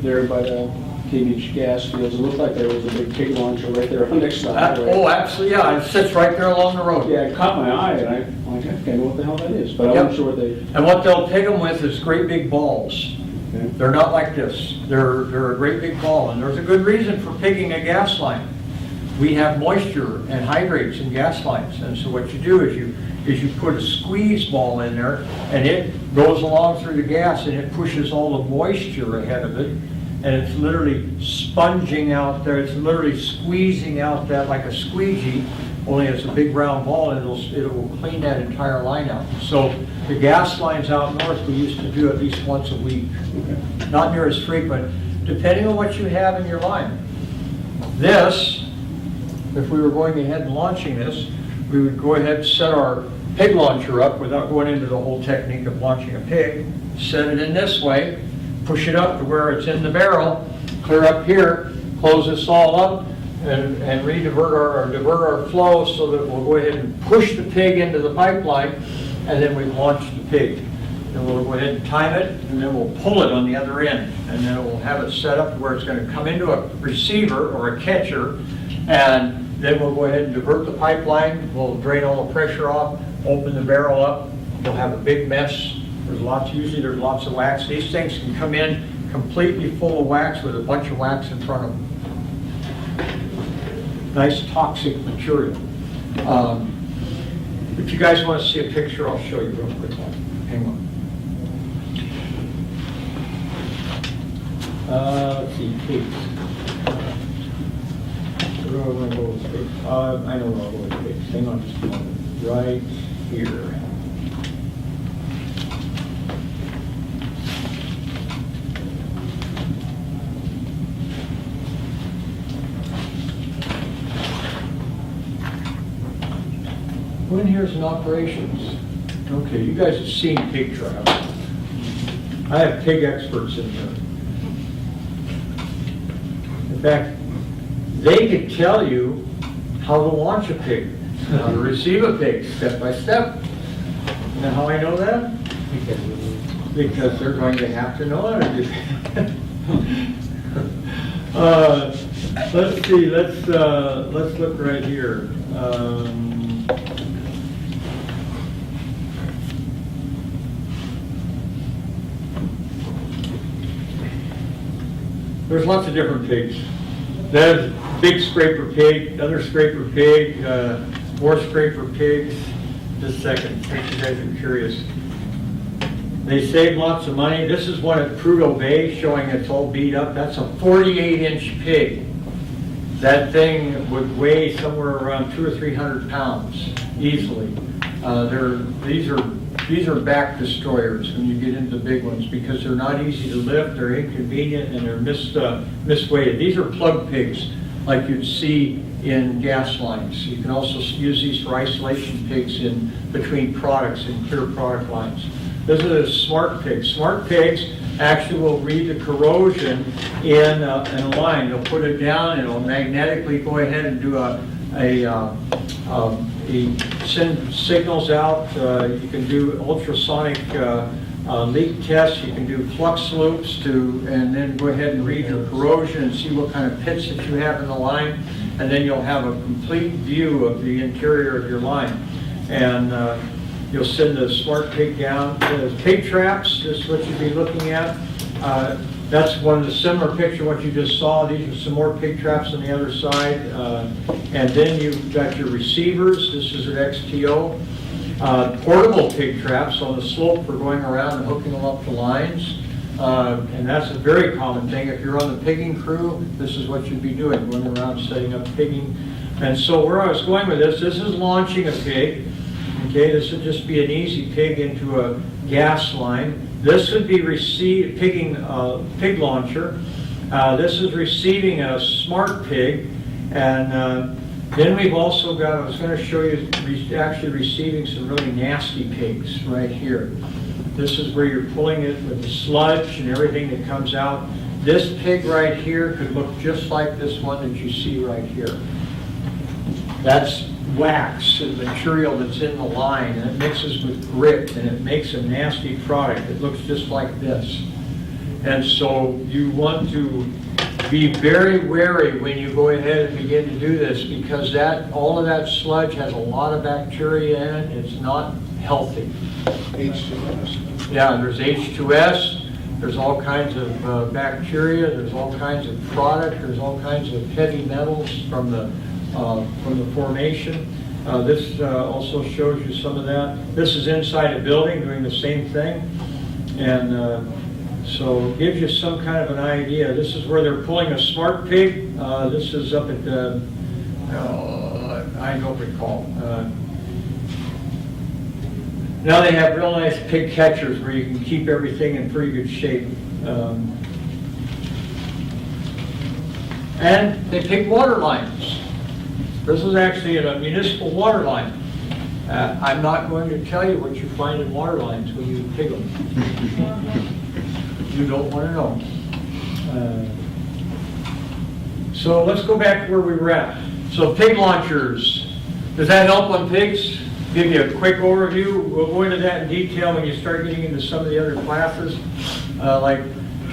there by the K Beach gas fields, it looked like there was a big pig launcher right there next to the highway. Oh, absolutely, yeah, it sits right there along the road. Yeah, it caught my eye, and I'm like, okay, I know what the hell that is, but I wasn't sure what they... And what they'll pig them with is great big balls. Okay. They're not like this. They're a great big ball, and there's a good reason for pigging a gas line. We have moisture and hydrates in gas lines, and so what you do is you put a squeeze ball in there, and it goes along through the gas, and it pushes all the moisture ahead of it, and it's literally sponging out there. It's literally squeezing out that like a squeegee, only it's a big round ball, and it will clean that entire line out. So the gas lines out north, we used to do at least once a week. Not near as frequent, depending on what you have in your line. This, if we were going ahead and launching this, we would go ahead and set our pig launcher up without going into the whole technique of launching a pig. Set it in this way, push it up to where it's in the barrel, clear up here, close this all up, and divert our flow so that we'll go ahead and push the pig into the pipeline, and then we launch the pig. And we'll go ahead and time it, and then we'll pull it on the other end, and then we'll have it set up where it's going to come into a receiver or a catcher, and then we'll go ahead and divert the pipeline. We'll drain all the pressure off, open the barrel up. We'll have a big mess. Usually there's lots of wax. These things can come in completely full of wax with a bunch of wax in front of them. Nice toxic material. If you guys want to see a picture, I'll show you real quick. Hang on. Let's see, pigs. Where do I want to go with pigs? I know where I'll go with pigs. Hang on just a moment. Right here. When here's in operations. Okay, you guys have seen pig traps. I have pig experts in here. In fact, they could tell you how to launch a pig, how to receive a pig, step by step. You know how I know that? Because they're going to have to know how to do that. Let's see, let's look right here. There's lots of different pigs. There's big scraper pig, other scraper pig, more scraper pigs. Just a second, in case you guys are curious. They save lots of money. This is one at Prudhoe Bay showing it's all beat up. That's a 48-inch pig. That thing would weigh somewhere around 200 or 300 pounds easily. These are back destroyers when you get into the big ones because they're not easy to lift, they're inconvenient, and they're misweighted. These are plug pigs like you'd see in gas lines. You can also use these for isolation pigs in between products in clear product lines. This is a smart pig. Smart pigs actually will read the corrosion in a line. They'll put it down and it'll magnetically go ahead and do send signals out. You can do ultrasonic leak tests. You can do flux loops and then go ahead and read your corrosion and see what kind of pits that you have in the line. And then you'll have a complete view of the interior of your line. And you'll send the smart pig down. The pig traps is what you'd be looking at. That's one of the similar picture what you just saw. These are some more pig traps on the other side. And then you've got your receivers. This is an XTO. Portable pig traps on the slope for going around and hooking them up to lines. And that's a very common thing. If you're on the pigging crew, this is what you'd be doing, going around setting up pigging. And so where I was going with this is launching a pig. Okay, this would just be an easy pig into a gas line. This would be pig launcher. This is receiving a smart pig. And then we've also got, I was going to show you actually receiving some really nasty pigs right here. This is where you're pulling it with the sludge and everything that comes out. This pig right here could look just like this one that you see right here. That's wax, the material that's in the line, and it mixes with grit and it makes a nasty product. It looks just like this. And so you want to be very wary when you go ahead and begin to do this because all of that sludge has a lot of bacteria in it. It's not healthy. H2S. Yeah, there's H2S. There's all kinds of bacteria. There's all kinds of product. There's all kinds of heavy metals from the formation. This also shows you some of that. This is inside a building doing the same thing. And so it gives you some kind of an idea. This is where they're pulling a smart pig. This is up at the, I don't recall. Now they have real nice pig catchers where you can keep everything in pretty good shape. And they pick water lines. This is actually a municipal water line. I'm not going to tell you what you find in water lines when you pig them. You don't want to know. So let's go back to where we were at. So pig launchers. Does that help on pigs? Give you a quick overview. We'll go into that in detail when you start getting into some of the other classes. Like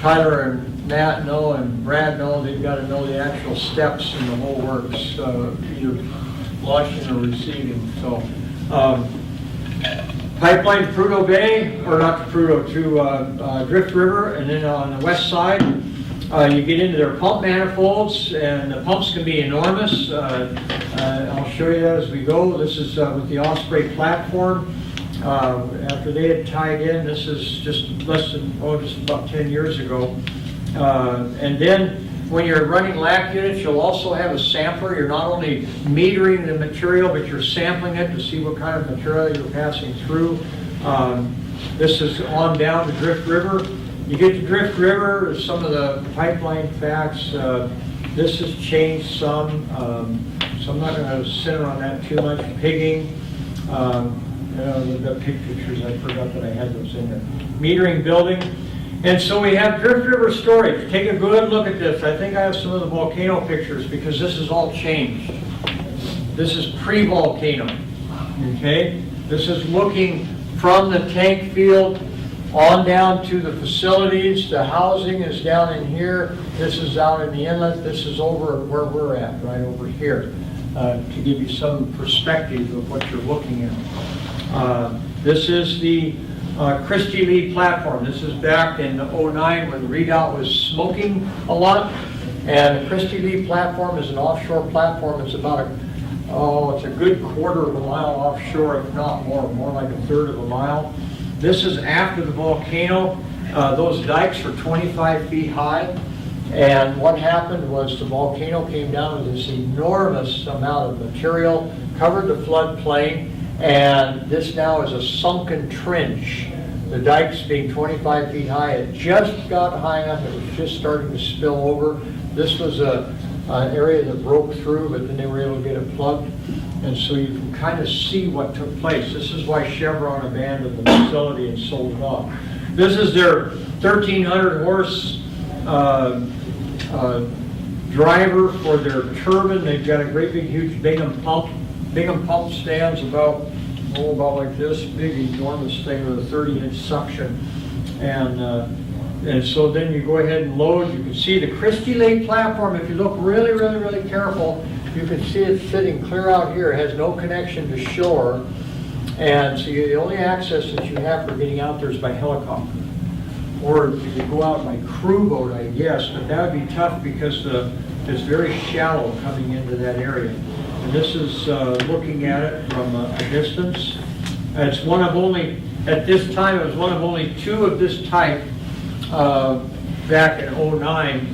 Tyler and Matt know and Brad know, they've got to know the actual steps and the whole works, either launching or receiving. So, pipeline to Prudhoe Bay, or not to Prudhoe, to Drift River, and then on the west side, you get into their pump manifolds, and the pumps can be enormous. I'll show you that as we go. This is with the Osprey platform. After they had tied in, this is just just about 10 years ago. And then when you're running LAC units, you'll also have a sampler. You're not only metering the material, but you're sampling it to see what kind of material you're passing through. This is on down to Drift River. You get to Drift River, some of the pipeline facts. This has changed some, so I'm not going to center on that too much. Pigging, the pig pictures, I forgot that I had those in there. Metering building. And so we have Drift River storage. Take a good look at this. I think I have some of the volcano pictures because this has all changed. This is pre-volcano, okay? This is looking from the tank field on down to the facilities. The housing is down in here. This is out in the inlet. This is over where we're at, right over here, to give you some perspective of what you're looking at. This is the Christie Lee platform. This is back in '09 when Redoubt was smoking a lot. And the Christie Lee platform is an offshore platform. It's about it's a good quarter of a mile offshore, if not more like a third of a mile. This is after the volcano. Those dikes were 25 feet high. And what happened was the volcano came down with this enormous amount of material, covered the floodplain, and this now is a sunken trench. The dikes being 25 feet high, it just got high enough, it was just starting to spill over. This was an area that broke through, but then they were able to get it plugged. And so you can kind of see what took place. This is why Chevron abandoned the facility and sold it off. This is their 1,300 horse driver for their turbine. They've got a great big huge Bingham pump. Bingham pump stands about like this, big enormous thing with a 30-inch suction. And so then you go ahead and load. You can see the Christie Lake platform. If you look really, really, really careful, you can see it sitting clear out here. It has no connection to shore. And so the only access that you have for getting out there is by helicopter. Or you could go out by crew boat, I guess, but that would be tough because it's very shallow coming into that area. And this is looking at it from a distance. And it's one of only, at this time, it was one of only two of this type back in '09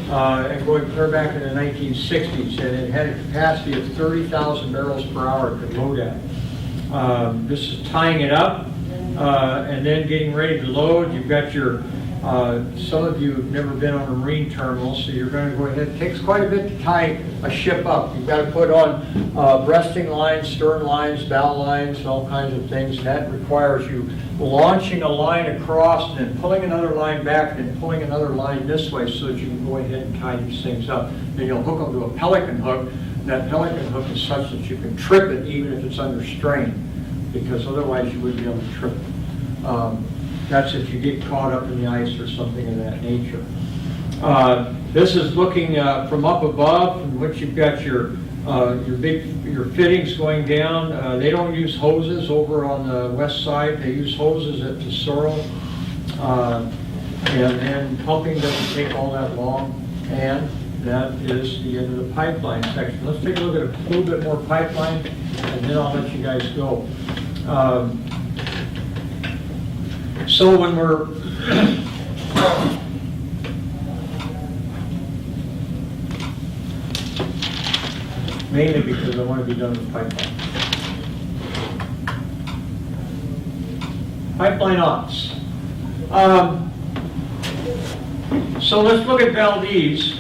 and going clear back in the 1960s. And it had a capacity of 30,000 barrels per hour it could load at. This is tying it up and then getting ready to load. You've got your, some of you have never been on a marine terminal, so you're going to go ahead. It takes quite a bit to tie a ship up. You've got to put on breasting lines, stern lines, bow lines, and all kinds of things. And that requires you launching a line across and then pulling another line back and then pulling another line this way so that you can go ahead and tie these things up. Then you'll hook them to a pelican hook. And that pelican hook is such that you can trip it even if it's under strain, because otherwise you wouldn't be able to trip it. That's if you get caught up in the ice or something of that nature. This is looking from up above, in which you've got your fittings going down. They don't use hoses over on the west side. They use hoses at Tesoro. And pumping doesn't take all that long. And that is the end of the pipeline section. Let's take a look at a little bit more pipeline, and then I'll let you guys go. So when we're mainly because I want to be done with pipeline. Pipeline ops. So let's look at Valdez.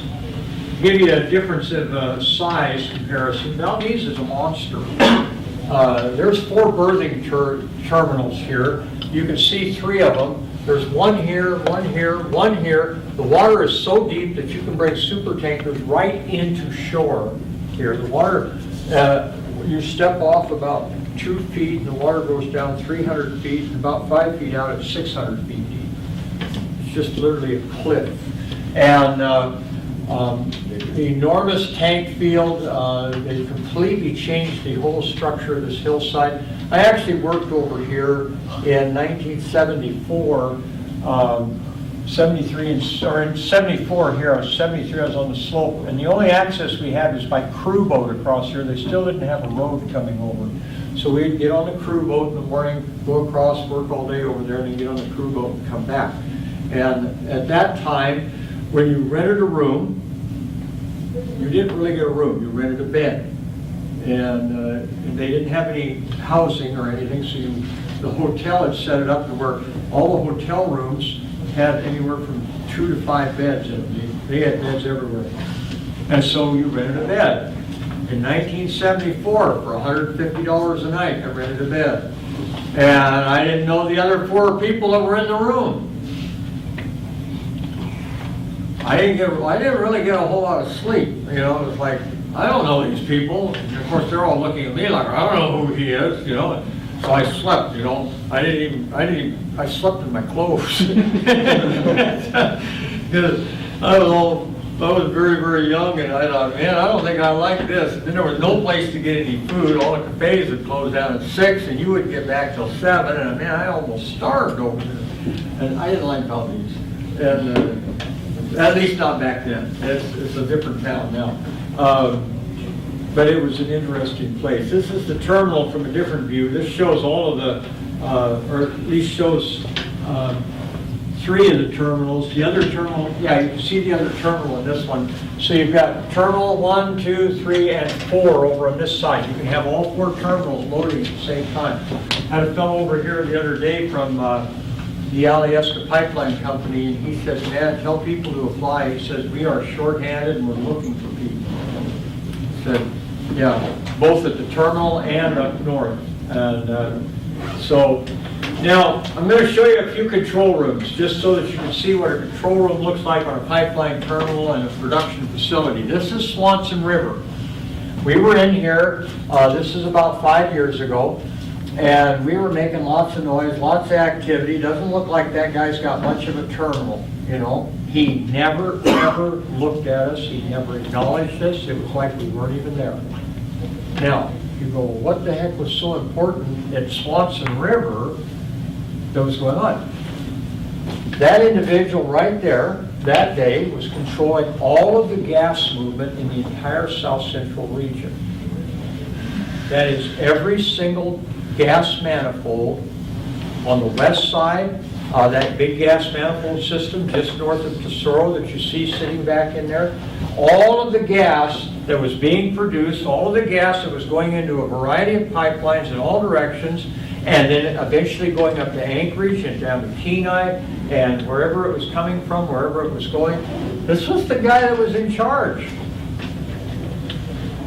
Give you a difference of size comparison. Valdez is a monster. There's 4 berthing terminals here. You can see 3 of them. There's one here, one here, one here. The water is so deep that you can bring super tankers right into shore here. The water, you step off about 2 feet, and the water goes down 300 feet, and about 5 feet out at 600 feet deep. It's just literally a cliff. And the enormous tank field, they completely changed the whole structure of this hillside. I actually worked over here in 1974, 73 or in 74 here. I was 73. I was on the slope, and the only access we had was by crew boat across here. They still didn't have a road coming over, so we'd get on the crew boat in the morning, go across, work all day over there, and then get on the crew boat and come back. And at that time, when you rented a room, you didn't really get a room. You rented a bed. And they didn't have any housing or anything, so the hotel had set it up to where all the hotel rooms had anywhere from 2 to 5 beds in them. They had beds everywhere. And so you rented a bed. In 1974, for $150 a night, I rented a bed. And I didn't know the other 4 people that were in the room. I didn't really get a whole lot of sleep. You know, it was like, I don't know these people. And of course, they're all looking at me like, I don't know who he is, you know. So I slept, you know, I slept in my clothes. Because I was very, very young, and I thought, man, I don't think I like this. Then there was no place to get any food. All the cafes would close down at 6, and you wouldn't get back till 7, and man, I almost starved over there. And I didn't like Valdez, and at least not back then. It's a different town now. But it was an interesting place. This is the terminal from a different view. This shows all of the, or at least shows 3 of the terminals. The other terminal, yeah, you can see the other terminal in this one. So you've got terminal 1, 2, 3, and 4 over on this side. You can have all 4 terminals loading at the same time. I had a fellow over here the other day from the Alyeska Pipeline Company, and he says, man, tell people to apply. He says, we are shorthanded and we're looking for people. He said, yeah, both at the terminal and up north. And so now I'm going to show you a few control rooms just so that you can see what a control room looks like on a pipeline terminal and a production facility. This is Swanson River. We were in here, this is about 5 years ago, and we were making lots of noise, lots of activity. Doesn't look like that guy's got much of a terminal, you know. He never, ever looked at us. He never acknowledged us. It was like we weren't even there. Now, you go, well, what the heck was so important at Swanson River that was going on? That individual right there, that day, was controlling all of the gas movement in the entire South Central region. That is every single gas manifold on the west side, that big gas manifold system just north of Tesoro that you see sitting back in there. All of the gas that was being produced, all of the gas that was going into a variety of pipelines in all directions, and then eventually going up to Anchorage and down to Kenai and wherever it was coming from, wherever it was going. This was the guy that was in charge.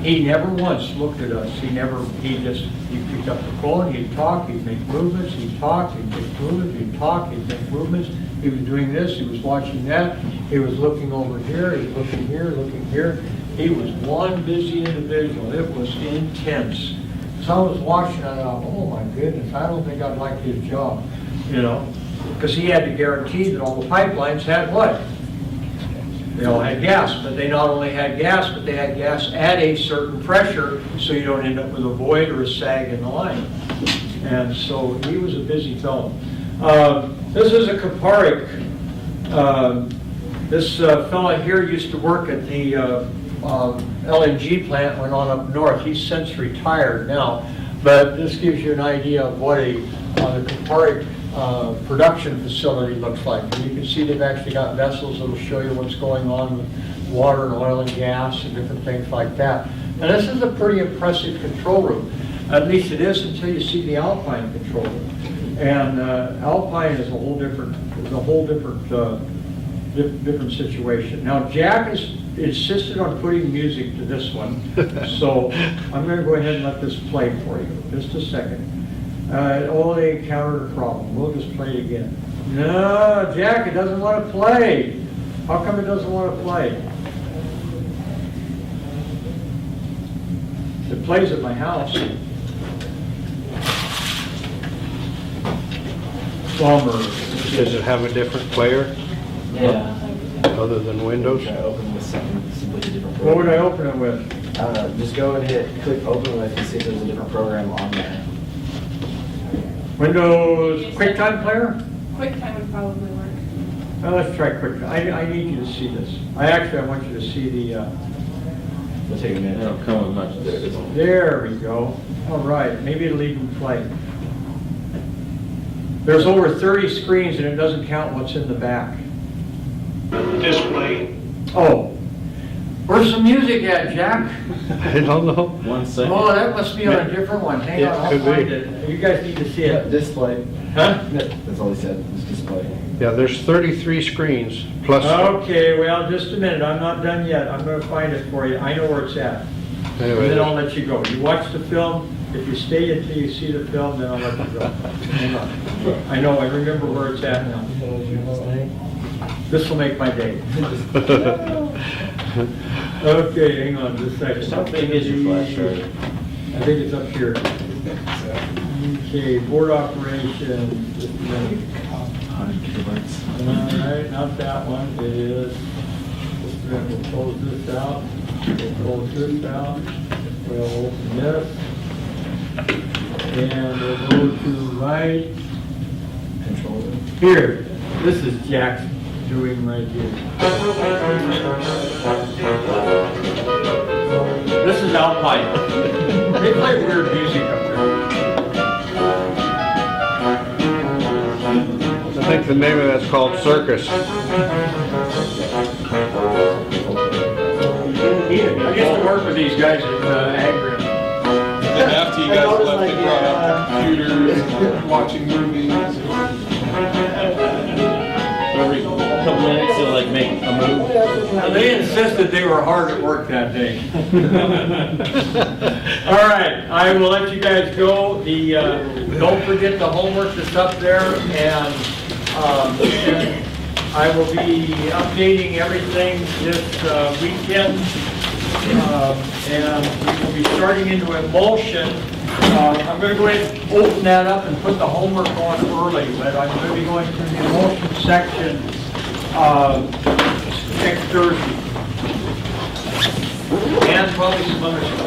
He never once looked at us. He picked up the phone, he'd talk, he'd make movements, he'd talk, he'd make movements, he'd talk, he'd make movements. He was doing this, he was watching that, he was looking over here, he was looking here, looking here. He was one busy individual. It was intense. So I was watching, I thought, oh my goodness, I don't think I'd like his job, you know, because he had to guarantee that all the pipelines had what? They all had gas, but they not only had gas, but they had gas at a certain pressure, so you don't end up with a void or a sag in the line. And so he was a busy fellow. This is a Kuparik. This fellow here used to work at the LNG plant, went on up north. He's since retired now, but this gives you an idea of what the Kuparik production facility looks like. And you can see they've actually got vessels that will show you what's going on with water and oil and gas and different things like that. And this is a pretty impressive control room. At least it is until you see the Alpine control room. And Alpine is a whole different different situation. Now Jack has insisted on putting music to this one, so I'm going to go ahead and let this play for you. Just a second. They encountered a problem. We'll just play it again. No, Jack, it doesn't want to play. How come it doesn't want to play? It plays at my house. Bummer. Does it have a different player Yeah. other than Windows? Try to open with something completely different. What would I open it with? Just go and click open with and see if there's a different program on there. Windows QuickTime Player? QuickTime would probably work. Well, let's try QuickTime. I need you to see this. I want you to see the... It'll take a minute. It'll come with much there. There we go. All right, maybe it'll even play. There's over 30 screens and it doesn't count what's in the back. Display. Oh, where's the music at, Jack? I don't know. 1 second. Oh, that must be on a different one. Hang It on, I'll could be. find it. You guys need to see it. Display. Huh? That's all he said, was display. Yeah, there's 33 screens plus. Okay, well, just a minute. I'm not done yet. I'm going to find it for you. I know where it's at. And Anyway, then I'll let you go. You watch the film. If you stay until you see the film, then I'll let you go. Hang on. I know, I remember where it's at now. This will make my day. Okay, hang on just a second. How big is your flash drive? I think it's up here. Okay, board operations. Just a minute. All right, not that one, it is, just a minute, we'll close this out, we'll close this out, we'll open this, and we'll go to right. Controller. Here, this is Jack's doing right here. This is Alpine. They play weird music up there. I think the name of that's called Circus. I used to work with these guys at Agrium. And after you guys left, they brought out the computers, and watching movies. Every couple minutes, you'll like make a move. They insisted they were hard at work that day. All right, I will let you guys go. Don't forget the homework that's up there, and I will be updating everything this weekend, and we will be starting into emulsion. I'm going to go ahead and open that up and put the homework on early, but I'm going to be going through the emulsion section next Thursday, and probably some other stuff.